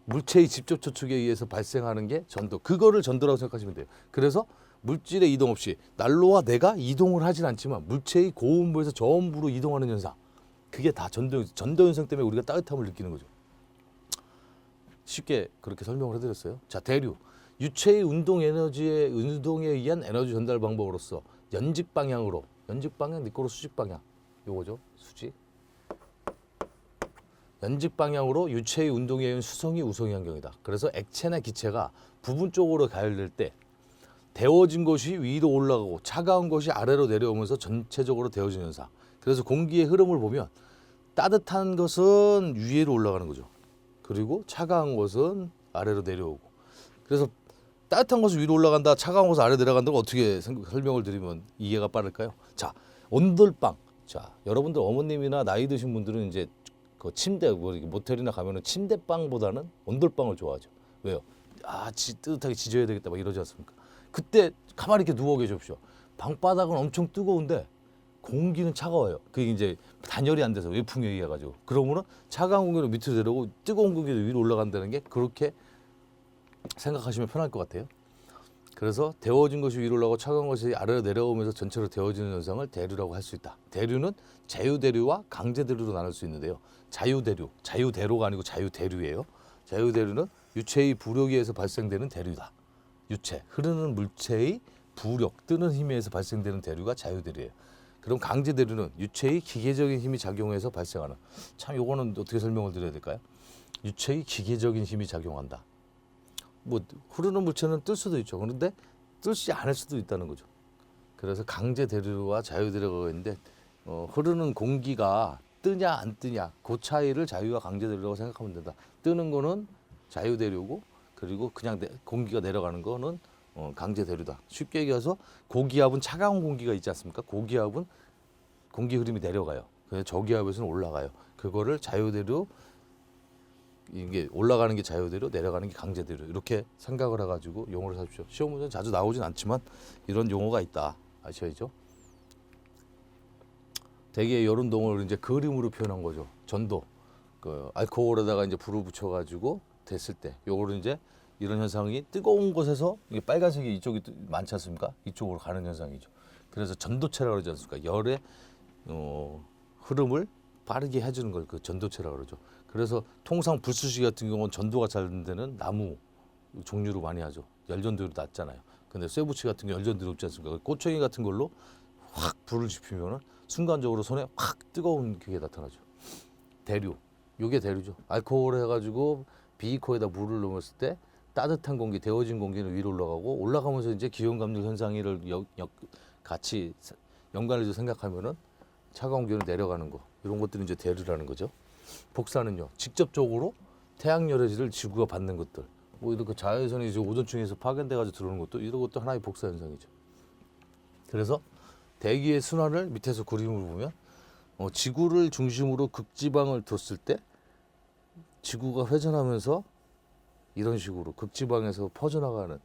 물체의 직접 초축에 의해서 발생하는 게 전도. 그거를 전도라고 생각하시면 돼요. 그래서 물질의 이동 없이 난로와 내가 이동을 하진 않지만 물체의 고온부에서 저온부로 이동하는 현상. 그게 다 전도 현상 때문에 우리가 따뜻함을 느끼는 거죠. 쉽게 그렇게 설명을 해드렸어요. 자, 대류. 유체의 운동에 의한 에너지 전달 방법으로서 연직 방향으로, 연직 방향, 니꼬로 수직 방향, 요거죠. 수직. 연직 방향으로 유체의 운동에 의한 수성이 우성이 환경이다. 그래서 액체나 기체가 부분적으로 가열될 때 데워진 것이 위로 올라가고 차가운 것이 아래로 내려오면서 전체적으로 데워지는 현상. 그래서 공기의 흐름을 보면 따뜻한 것은 위로 올라가는 거죠. 그리고 차가운 것은 아래로 내려오고. 그래서 따뜻한 것은 위로 올라간다, 차가운 것은 아래로 내려간다고 어떻게 설명을 드리면 이해가 빠를까요? 자, 온돌방. 자, 여러분들 어머님이나 나이 드신 분들은 이제 그 침대, 모텔이나 가면은 침대방보다는 온돌방을 좋아하죠. 왜요? 뜨뜻하게 지져야 되겠다 막 이러지 않습니까? 그때 가만히 이렇게 누워 계십시오. 방바닥은 엄청 뜨거운데 공기는 차가워요. 그게 이제 단열이 안 돼서 외풍에 의해 가지고. 그러면은 차가운 공기는 밑으로 내려오고 뜨거운 공기도 위로 올라간다는 게 그렇게 생각하시면 편할 것 같아요. 그래서 데워진 것이 위로 올라가고 차가운 것이 아래로 내려오면서 전체로 데워지는 현상을 대류라고 할 수 있다. 대류는 자유대류와 강제대류로 나눌 수 있는데요. 자유대류, 자유대로가 아니고 자유대류예요. 자유대류는 유체의 부력에 의해서 발생되는 대류다. 유체, 흐르는 물체의 부력, 뜨는 힘에 의해서 발생되는 대류가 자유대류예요. 그럼 강제대류는 유체의 기계적인 힘이 작용해서 발생하는. 참 요거는 어떻게 설명을 드려야 될까요? 유체의 기계적인 힘이 작용한다. 뭐 흐르는 물체는 뜰 수도 있죠. 그런데 뜨지 않을 수도 있다는 거죠. 그래서 강제대류와 자유대류가 있는데 흐르는 공기가 뜨냐 안 뜨냐 그 차이를 자유와 강제대류라고 생각하면 된다. 뜨는 거는 자유대류고 그리고 그냥 공기가 내려가는 거는 강제대류다. 쉽게 얘기해서 고기압은 차가운 공기가 있지 않습니까? 고기압은 공기 흐름이 내려가요. 그래서 저기압에서는 올라가요. 그거를 자유대류, 이게 올라가는 게 자유대로 내려가는 게 강제대로 이렇게 생각을 해가지고 용어를 사십시오. 시험 문제는 자주 나오진 않지만 이런 용어가 있다 아셔야죠. 대개 이런 동을 이제 그림으로 표현한 거죠. 전도 그 알코올에다가 이제 불을 붙여가지고 됐을 때 요거를 이제 이런 현상이 뜨거운 곳에서 이게 빨간색이 이쪽이 많지 않습니까? 이쪽으로 가는 현상이죠. 그래서 전도체라고 그러지 않습니까? 열의 흐름을 빠르게 해주는 걸 그 전도체라고 그러죠. 그래서 통상 불쑤시개 같은 경우는 전도가 잘 되는 데는 나무 종류로 많이 하죠. 열전도율이 낮잖아요. 근데 쇠붙이 같은 경우 열전도율이 없지 않습니까? 꼬챙이 같은 걸로 확 불을 지피면은 순간적으로 손에 확 뜨거운 그게 나타나죠. 대류, 요게 대류죠. 알코올 해가지고 비이코에다 물을 넣었을 때 따뜻한 공기, 데워진 공기는 위로 올라가고 올라가면서 이제 기온 감축 현상을 같이 연관해서 생각하면은 차가운 기온이 내려가는 거 이런 것들이 이제 대류라는 거죠. 복사는요, 직접적으로 태양열의 지구가 받는 것들, 뭐 이렇게 자외선이 이제 오존층에서 파견돼가지고 들어오는 것도 이런 것도 하나의 복사 현상이죠. 그래서 대기의 순환을 밑에서 그림을 보면 지구를 중심으로 극지방을 뒀을 때 지구가 회전하면서 이런 식으로 극지방에서 퍼져나가는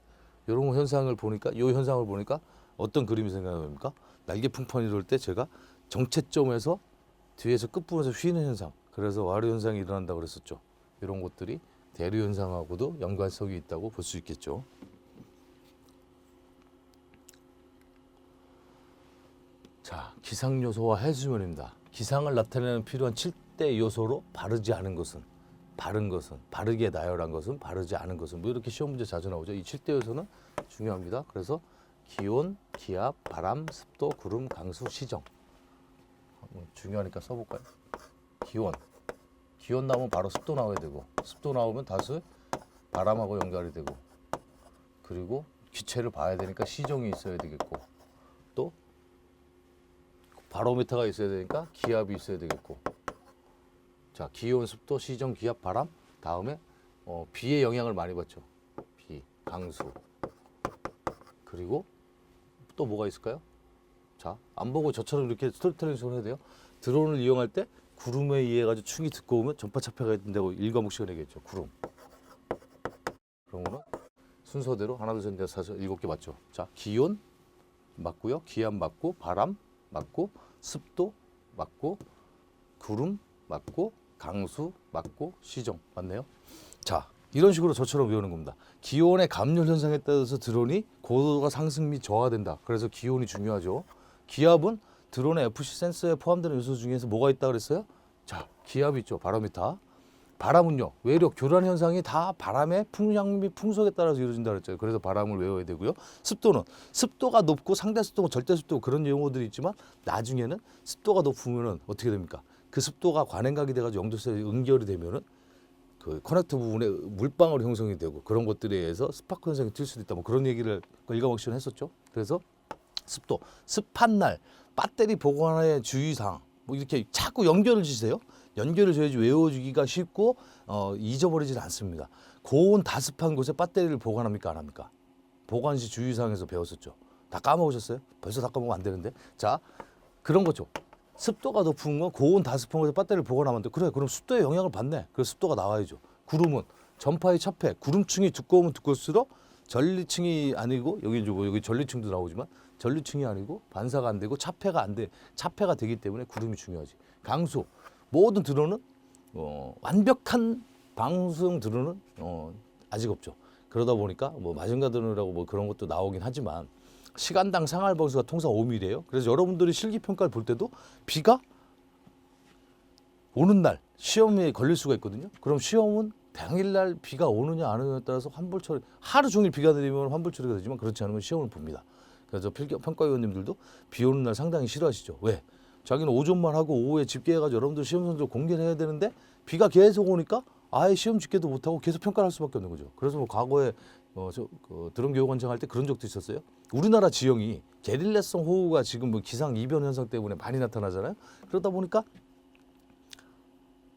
이런 현상을 보니까 이 현상을 보니까 어떤 그림이 생각납니까? 날개 풍판이 이럴 때 제가 정체점에서 뒤에서 끝부분에서 휘는 현상, 그래서 와류 현상이 일어난다고 그랬었죠. 이런 것들이 대류 현상하고도 연관성이 있다고 볼 수 있겠죠. 자, 기상 요소와 해수면입니다. 기상을 나타내는 필요한 7대 요소로 바르지 않은 것은, 바른 것은, 바르게 나열한 것은, 바르지 않은 것은, 뭐 이렇게 시험 문제 자주 나오죠. 이 7대 요소는 중요합니다. 그래서 기온, 기압, 바람, 습도, 구름, 강수, 시정. 중요하니까 써볼까요? 기온 나오면 바로 습도 나와야 되고, 습도 나오면 다시 바람하고 연결이 되고, 그리고 기체를 봐야 되니까 시정이 있어야 되겠고, 또 바로미터가 있어야 되니까 기압이 있어야 되겠고. 자, 기온, 습도, 시정, 기압, 바람. 다음에 비의 영향을 많이 받죠. 비, 강수. 그리고 또 뭐가 있을까요? 자, 안 보고 저처럼 이렇게 스토리텔링 해야 돼요. 드론을 이용할 때 구름에 의해 가지고 충이 듣고 오면 전파 차폐가 된다고 일과목식을 얘기했죠. 구름. 그러면은 순서대로 하나, 둘, 셋, 넷, 다섯, 7개 맞죠. 자, 기온 맞고요. 기압 맞고, 바람 맞고, 습도 맞고, 구름 맞고, 강수 맞고, 시정 맞네요. 자, 이런 식으로 저처럼 외우는 겁니다. 기온의 감열 현상에 따라서 드론이 고도가 상승 및 저하된다. 그래서 기온이 중요하죠. 기압은 드론의 FC 센서에 포함되는 요소 중에서 뭐가 있다 그랬어요? 자, 기압이 있죠. 바로미터. 바람은요. 외력 교란 현상이 다 바람의 풍량 및 풍속에 따라서 이루어진다 그랬죠. 그래서 바람을 외워야 되고요. 습도는 습도가 높고 상대 습도고 절대 습도 그런 용어들이 있지만 나중에는 습도가 높으면은 어떻게 됩니까? 그 습도가 관행각이 돼가지고 영도수에 응결이 되면은 그 커넥터 부분에 물방울 형성이 되고 그런 것들에 의해서 스파크 현상이 튈 수도 있다. 뭐 그런 얘기를 일가먹시는 했었죠. 그래서 습도, 습한 날, 배터리 보관의 주의사항 뭐 이렇게 자꾸 연결을 주세요. 연결을 줘야지 외워주기가 쉽고 잊어버리질 않습니다. 고온 다습한 곳에 배터리를 보관합니까 안 합니까? 보관 시 주의사항에서 배웠었죠. 다 까먹으셨어요? 벌써 다 까먹으면 안 되는데. 자, 그런 거죠. 습도가 높은 건 고온 다습한 곳에 배터리를 보관하면 돼. 그래, 그럼 습도에 영향을 받네. 그래서 습도가 나와야죠. 구름은 전파의 차폐, 구름층이 두꺼우면 두꺼울수록 전리층이 아니고 여기 전리층도 나오지만 전리층이 아니고 반사가 안 되고 차폐가 안 돼. 차폐가 되기 때문에 구름이 중요하지. 강수 모든 드론은 완벽한 방송 드론은 아직 없죠. 그러다 보니까 뭐 마징가 드론이라고 뭐 그런 것도 나오긴 하지만 시간당 상할 번수가 통상 5mm예요. 그래서 여러분들이 실기 평가를 볼 때도 비가 오는 날 시험에 걸릴 수가 있거든요. 그럼 시험은 당일날 비가 오느냐 안 오느냐에 따라서 환불 처리, 하루 종일 비가 내리면 환불 처리가 되지만 그렇지 않으면 시험을 봅니다. 그래서 평가위원님들도 비 오는 날 상당히 싫어하시죠. 왜? 자기는 오전만 하고 오후에 집계해가지고 여러분들 시험 성적 공개를 해야 되는데 비가 계속 오니까 아예 시험 집계도 못하고 계속 평가를 할 수밖에 없는 거죠. 그래서 뭐 과거에 드론 교육원장 할 때 그런 적도 있었어요. 우리나라 지형이 게릴라성 호우가 지금 뭐 기상 이변 현상 때문에 많이 나타나잖아요. 그러다 보니까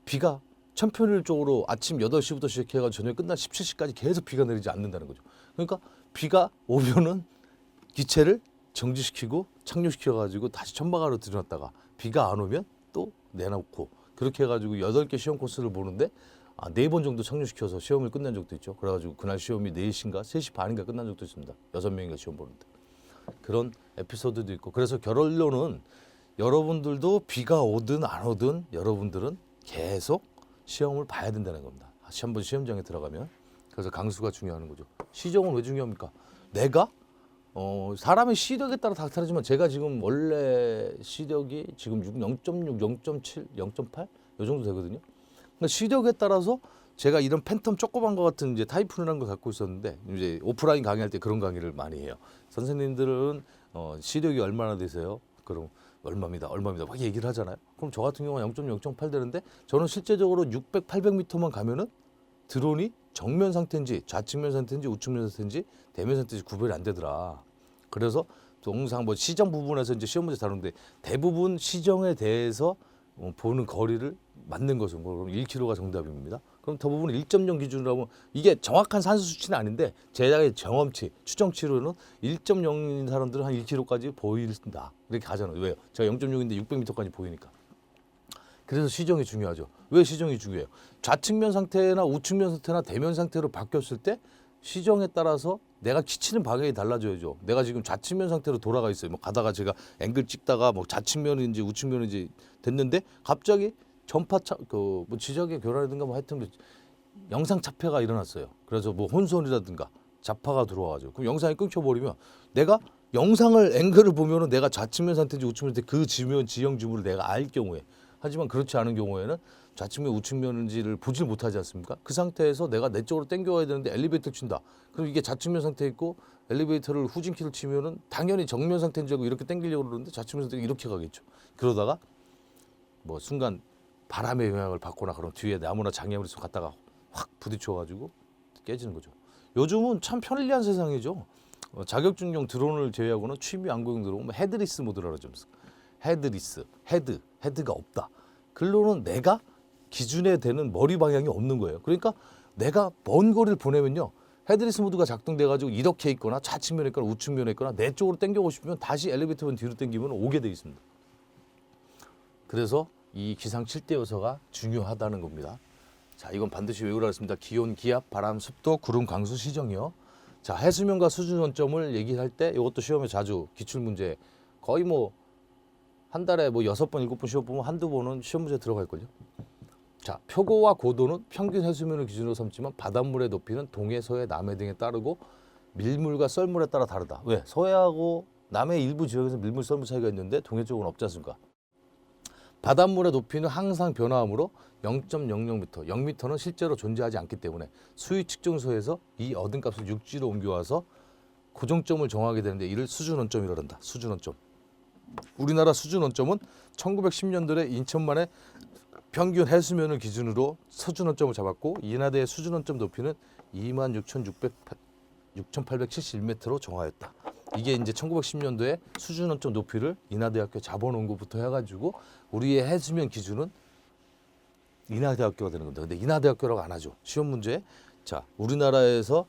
비가 천편일적으로 아침 8시부터 시작해가지고 저녁 끝날 17시까지 계속 비가 내리지 않는다는 거죠. 그러니까 비가 오면은 기체를 정지시키고 착륙시켜가지고 다시 천막으로 들여놨다가 비가 안 오면 또 내놓고 그렇게 해가지고 8개 시험 코스를 보는데 4번 정도 착륙시켜서 시험을 끝낸 적도 있죠. 그래가지고 그날 시험이 4시인가 3시 반인가 끝난 적도 있습니다. 6명인가 시험 보는데. 그런 에피소드도 있고 그래서 결론은 여러분들도 비가 오든 안 오든 여러분들은 계속 시험을 봐야 된다는 겁니다. 한번 시험장에 들어가면. 그래서 강수가 중요한 거죠. 시정은 왜 중요합니까? 내가 사람의 시력에 따라 다 다르지만 제가 지금 원래 시력이 지금 0.6, 0.7, 0.8 이 정도 되거든요. 그러니까 시력에 따라서 제가 이런 팬텀 조그만 거 같은 이제 타이푼이라는 걸 갖고 있었는데 이제 오프라인 강의할 때 그런 강의를 많이 해요. 선생님들은 시력이 얼마나 되세요? 그럼 얼마입니다. 막 얘기를 하잖아요. 그럼 저 같은 경우는 0.6, 0.8 되는데 저는 실제적으로 600, 800m만 가면은 드론이 정면 상태인지 좌측면 상태인지 우측면 상태인지 대면 상태인지 구별이 안 되더라. 그래서 동상 뭐 시정 부분에서 이제 시험 문제 다루는데 대부분 시정에 대해서 보는 거리를 맞는 것은 그럼 1km가 정답입니다. 그럼 대부분 1.0 기준으로 하면 이게 정확한 산수 수치는 아닌데 제작의 경험치, 추정치로는 1.0인 사람들은 한 1km까지 보인다. 이렇게 가잖아요. 왜요? 제가 0.6인데 600m까지 보이니까. 그래서 시정이 중요하죠. 왜 시정이 중요해요? 좌측면 상태나 우측면 상태나 대면 상태로 바뀌었을 때 시정에 따라서 내가 키치는 방향이 달라져야죠. 내가 지금 좌측면 상태로 돌아가 있어요. 뭐 가다가 제가 앵글 찍다가 뭐 좌측면인지 우측면인지 됐는데 갑자기 전파차 뭐 지적의 교란이든가 뭐 하여튼 영상 차폐가 일어났어요. 그래서 뭐 혼선이라든가 자파가 들어와가지고 그럼 영상이 끊겨버리면 내가 영상을 앵글을 보면은 내가 좌측면 상태인지 우측면 상태 그 지형 지물을 내가 알 경우에 하지만 그렇지 않은 경우에는 좌측면 우측면인지를 보질 못하지 않습니까? 그 상태에서 내가 내 쪽으로 당겨와야 되는데 엘리베이터 친다. 그럼 이게 좌측면 상태에 있고 엘리베이터를 후진키를 치면은 당연히 정면 상태인 줄 알고 이렇게 당기려고 그러는데 좌측면 상태가 이렇게 가겠죠. 그러다가 뭐 순간 바람의 영향을 받거나 그럼 뒤에 나무나 장애물이 갔다가 확 부딪혀가지고 깨지는 거죠. 요즘은 참 편리한 세상이죠. 자격증용 드론을 제외하고는 취미 안구용 드론 헤드리스 모드라고 하죠. 헤드리스, 헤드가 없다. 글로는 내가 기준에 되는 머리 방향이 없는 거예요. 그러니까 내가 먼 거리를 보내면요. 헤드리스 모드가 작동돼가지고 이렇게 있거나 좌측면에 있거나 우측면에 있거나 내 쪽으로 당겨오고 싶으면 다시 엘리베이터만 뒤로 당기면 오게 돼 있습니다. 그래서 이 기상 7대 요소가 중요하다는 겁니다. 자, 이건 반드시 외우라 했습니다. 기온, 기압, 바람, 습도, 구름, 강수, 시정이요. 자, 해수면과 수준 원점을 얘기할 때 이것도 시험에 자주 기출문제 거의 뭐 한 달에 뭐 6번, 7번 시험 보면 한두 번은 시험 문제 들어갈걸요. 자, 표고와 고도는 평균 해수면을 기준으로 삼지만 바닷물의 높이는 동해, 서해, 남해 등에 따르고 밀물과 썰물에 따라 다르다. 왜? 서해하고 남해 일부 지역에서 밀물, 썰물 차이가 있는데 동해 쪽은 없지 않습니까? 바닷물의 높이는 항상 변화하므로 0.00m, 0m는 실제로 존재하지 않기 때문에 수위 측정소에서 이 얻은 값을 육지로 옮겨와서 고정점을 정하게 되는데 이를 수준원점이라고 한다. 수준원점. 우리나라 수준원점은 1910년도에 인천만의 평균 해수면을 기준으로 수준원점을 잡았고 인하대의 수준원점 높이는 26,871m로 정하였다. 이게 이제 1910년도에 수준원점 높이를 인하대학교 잡아놓은 것부터 해가지고 우리의 해수면 기준은 인하대학교가 되는 겁니다. 근데 인하대학교라고 안 하죠. 시험 문제에 자 우리나라에서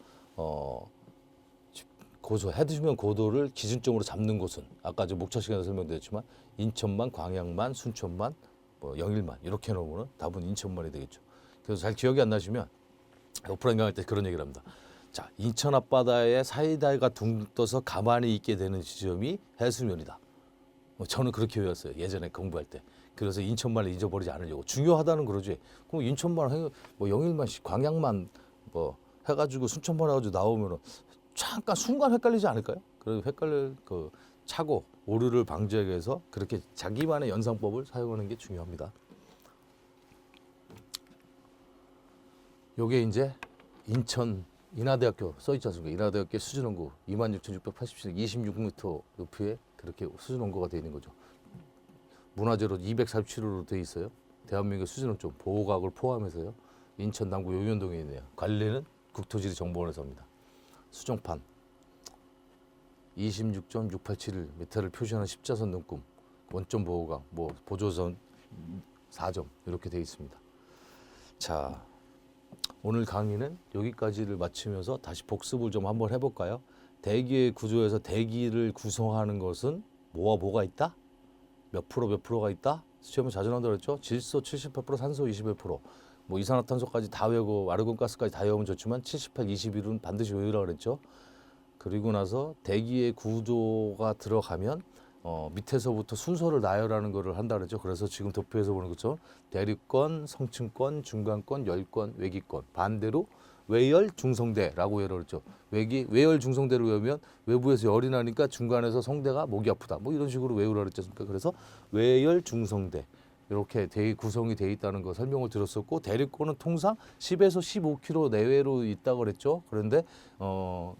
해수면 고도를 기준점으로 잡는 곳은 아까 저 목차 시간에 설명드렸지만 인천만, 광양만, 순천만, 영일만 이렇게 놓으면 답은 인천만이 되겠죠. 그래서 잘 기억이 안 나시면 오프라인 강의 때 그런 얘기를 합니다. 자, 인천 앞바다에 사이다가 둥 떠서 가만히 있게 되는 지점이 해수면이다. 저는 그렇게 외웠어요. 예전에 공부할 때. 그래서 인천만을 잊어버리지 않으려고. 중요하다는 그러지. 그럼 인천만, 영일만, 광양만 해가지고 순천만 해가지고 나오면은 잠깐 순간 헷갈리지 않을까요? 그래서 헷갈릴 차고 오류를 방지하기 위해서 그렇게 자기만의 연상법을 사용하는 게 중요합니다. 요게 이제 인천 인하대학교 써있지 않습니까? 인하대학교 수준원고 26,687, 26m 높이에 그렇게 수준원고가 되어 있는 거죠. 문화재로 247호로 되어 있어요. 대한민국 수준원점 보호각을 포함해서요. 인천 남구 용현동에 있네요. 관리는 국토지리정보원에서 합니다. 수정판 26.687m를 표시하는 십자선 눈금 원점 보호각 보조선 4점 이렇게 되어 있습니다. 자 오늘 강의는 여기까지를 마치면서 다시 복습을 좀 한번 해볼까요? 대기의 구조에서 대기를 구성하는 것은 뭐가 있다? 몇 프로가 있다? 시험에 자주 나온다고 그랬죠? 질소 78%, 산소 21%, 이산화탄소까지 다 외우고 아르곤가스까지 다 외우면 좋지만 78, 21은 반드시 외우라고 그랬죠? 그리고 나서 대기의 구조가 들어가면 밑에서부터 순서를 나열하는 거를 한다 그랬죠. 그래서 지금 도표에서 보는 것처럼 대륙권, 성층권, 중간권, 열권, 외기권. 반대로 외열, 중성대라고 외우라고 그랬죠. 외열, 중성대를 외우면 외부에서 열이 나니까 중간에서 성대가 목이 아프다. 이런 식으로 외우라고 그랬지 않습니까? 그래서 외열, 중성대. 이렇게 구성이 돼 있다는 거 설명을 드렸었고 대륙권은 통상 10에서 15km 내외로 있다고 그랬죠. 그런데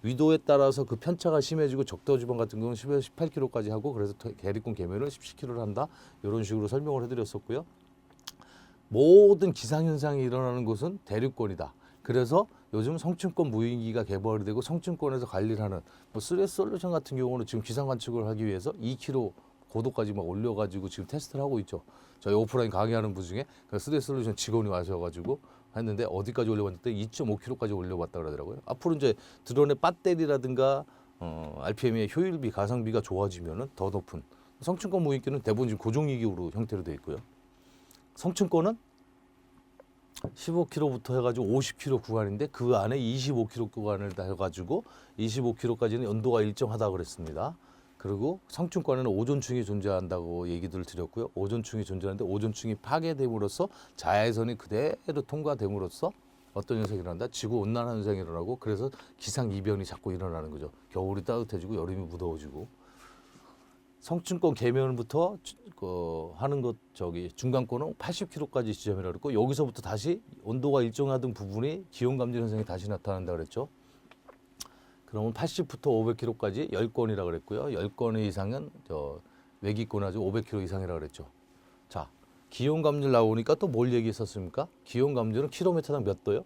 위도에 따라서 그 편차가 심해지고 적도지방 같은 경우는 10에서 18km까지 하고 그래서 대륙권 계면을 17km를 한다. 이런 식으로 설명을 해드렸었고요. 모든 기상현상이 일어나는 곳은 대륙권이다. 그래서 요즘 성층권 무인기가 개발이 되고 성층권에서 관리를 하는 스레스 솔루션 같은 경우는 지금 기상 관측을 하기 위해서 2km 고도까지 올려가지고 지금 테스트를 하고 있죠. 저희 오프라인 강의하는 분 중에 스레스 솔루션 직원이 와셔가지고 했는데 어디까지 올려봤는데 2.5km까지 올려봤다 그러더라고요. 앞으로 이제 드론의 배터리라든가 RPM의 효율비, 가성비가 좋아지면은 더 높은 성층권 무인기는 대부분 지금 고종이기로 형태로 되어 있고요. 성층권은 15km부터 해가지고 50km 구간인데 그 안에 25km 구간을 다 해가지고 25km까지는 연도가 일정하다 그랬습니다. 그리고 성층권에는 오존층이 존재한다고 얘기를 드렸고요. 오존층이 존재하는데 오존층이 파괴됨으로써 자외선이 그대로 통과됨으로써 어떤 현상이 일어난다? 지구온난화 현상이 일어나고 그래서 기상이변이 자꾸 일어나는 거죠. 겨울이 따뜻해지고 여름이 무더워지고. 성층권 계면부터 하는 것 중간권은 80km까지 지점이라고 그랬고 여기서부터 다시 온도가 일정하던 부분이 기온 감질 현상이 다시 나타난다 그랬죠. 그러면 80부터 500km까지 10건이라고 그랬고요. 10건 이상은 외기권 아주 500km 이상이라고 그랬죠. 자, 기온 감질 나오니까 또 뭘 얘기했었습니까? 기온 감질은 킬로미터당 몇 도요?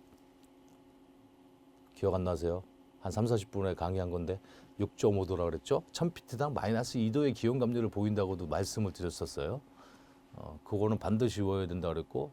기억 안 나세요? 한 3, 40분에 강의한 건데 6.5도라고 그랬죠. 1000피트당 마이너스 2도의 기온 감질을 보인다고도 말씀을 드렸었어요. 그거는 반드시 외워야 된다 그랬고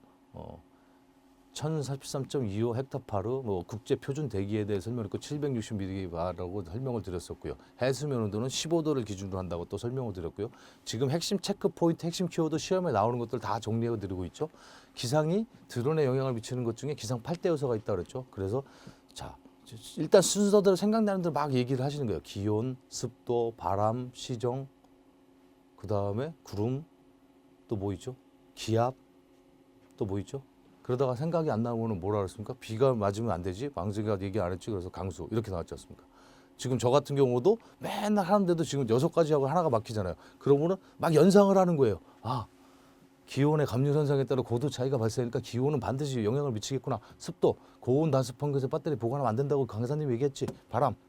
1043.25 헥타파르 국제 표준 대기에 대해 설명했고 760mB라고 설명을 드렸었고요. 해수면 온도는 15도를 기준으로 한다고 또 설명을 드렸고요. 지금 핵심 체크 포인트, 핵심 키워드 시험에 나오는 것들 다 정리해 드리고 있죠. 기상이 드론에 영향을 미치는 것 중에 기상 8대 요소가 있다 그랬죠. 그래서 자, 일단 순서대로 생각나는 대로 막 얘기를 하시는 거예요. 기온, 습도, 바람, 시정, 그다음에 구름, 또 뭐 있죠? 기압, 또 뭐 있죠? 그러다가 생각이 안 나면은 뭐라 그랬습니까? 비가 맞으면 안 되지. 망지가 얘기 안 했지. 그래서 강수 이렇게 나왔지 않습니까? 지금 저 같은 경우도 맨날 하는데도 지금 6가지 하고 하나가 막히잖아요. 그러면은 막 연상을 하는 거예요. 아, 기온의 감류 현상에 따라 고도 차이가 발생하니까 기온은 반드시 영향을 미치겠구나. 습도, 고온 단습한 것에 배터리 보관하면 안 된다고 강사님이 얘기했지.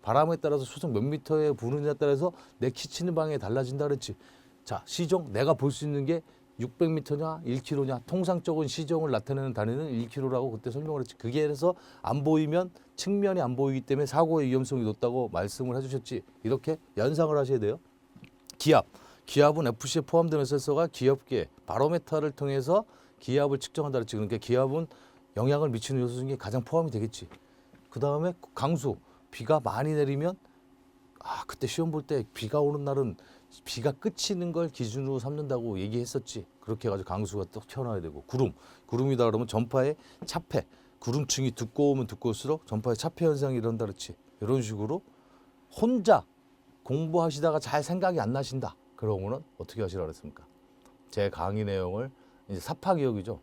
바람에 따라서 수속 몇 미터에 부느냐에 따라서 내 키 치는 방향이 달라진다 그랬지. 자, 시정 내가 볼 수 있는 게 600m냐 1km냐 통상적인 시정을 나타내는 단위는 1km라고 그때 설명을 했지. 그게 그래서 안 보이면 측면이 안 보이기 때문에 사고의 위험성이 높다고 말씀을 해주셨지. 이렇게 연상을 하셔야 돼요. 기압은 FC에 포함되는 센서가 기압계 바로메터를 통해서 기압을 측정한다 그랬지. 그러니까 기압은 영향을 미치는 요소 중에 가장 포함이 되겠지. 그 다음에 강수, 비가 많이 내리면 그때 시험 볼 때 비가 오는 날은 비가 그치는 걸 기준으로 삼는다고 얘기했었지. 그렇게 해가지고 강수가 또 튀어나와야 되고 구름이다 그러면 전파의 차폐, 구름층이 두꺼우면 두꺼울수록 전파의 차폐 현상이 일어난다 그렇지. 이런 식으로 혼자 공부하시다가 잘 생각이 안 나신다. 그러면은 어떻게 하시라 그랬습니까? 제 강의 내용을 이제 사파기억이죠.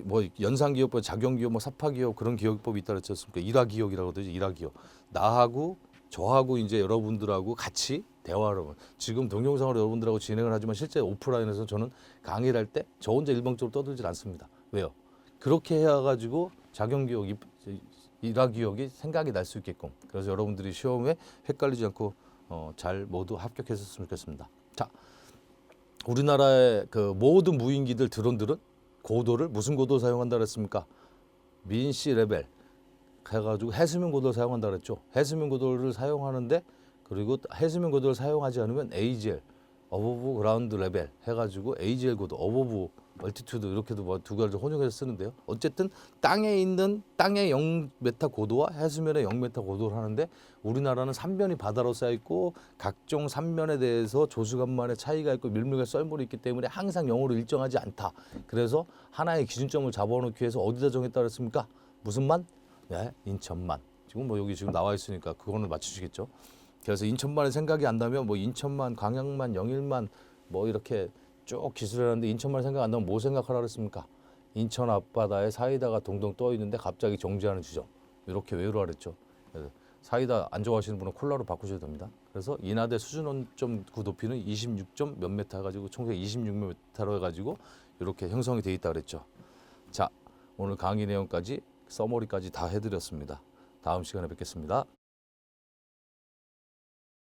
뭐 연상기억, 작용기억, 뭐 사파기억 그런 기억법이 있다 그랬지 않습니까? 일화기억이라고 그러죠. 일화기억. 나하고 저하고 이제 여러분들하고 같이 대화를 하면 지금 동영상으로 여러분들하고 진행을 하지만 실제 오프라인에서 저는 강의를 할 때 저 혼자 일방적으로 떠들질 않습니다. 왜요? 그렇게 해가지고 작용기억이 일화기억이 생각이 날 수 있게끔. 그래서 여러분들이 시험에 헷갈리지 않고 잘 모두 합격했었으면 좋겠습니다. 자, 우리나라의 그 모든 무인기들 드론들은 고도를 무슨 고도 사용한다 그랬습니까? 민시 레벨 해가지고 해수면 고도를 사용한다 그랬죠. 해수면 고도를 사용하는데 그리고 해수면 고도를 사용하지 않으면 AGL 어버브 그라운드 레벨 해가지고 AGL 고도 어버브 얼티튜드 이렇게도 뭐 두 가지 혼용해서 쓰는데요. 어쨌든 땅의 0m 고도와 해수면의 0m 고도를 하는데 우리나라는 삼면이 바다로 쌓여 있고 각종 삼면에 대해서 조수간만의 차이가 있고 밀물과 썰물이 있기 때문에 항상 0으로 일정하지 않다. 그래서 하나의 기준점을 잡아놓기 위해서 어디다 정했다 그랬습니까? 무슨 만? 네, 인천만. 지금 뭐 여기 지금 나와 있으니까 그거는 맞추시겠죠. 그래서 인천만이 생각이 안 나면 뭐 인천만, 광양만, 영일만 뭐 이렇게 쭉 기술을 하는데 인천만 생각 안 나면 뭐 생각하라 그랬습니까? 인천 앞바다에 사이다가 동동 떠 있는데 갑자기 정지하는 지점. 이렇게 외우라 그랬죠. 그래서 사이다 안 좋아하시는 분은 콜라로 바꾸셔도 됩니다. 그래서 인하대 수준 원점9 높이는 26점 몇 메타 해가지고 총세 26m로 해가지고 이렇게 형성이 돼 있다 그랬죠. 자, 오늘 강의 내용까지 서머리까지 다 해드렸습니다. 다음 시간에 뵙겠습니다.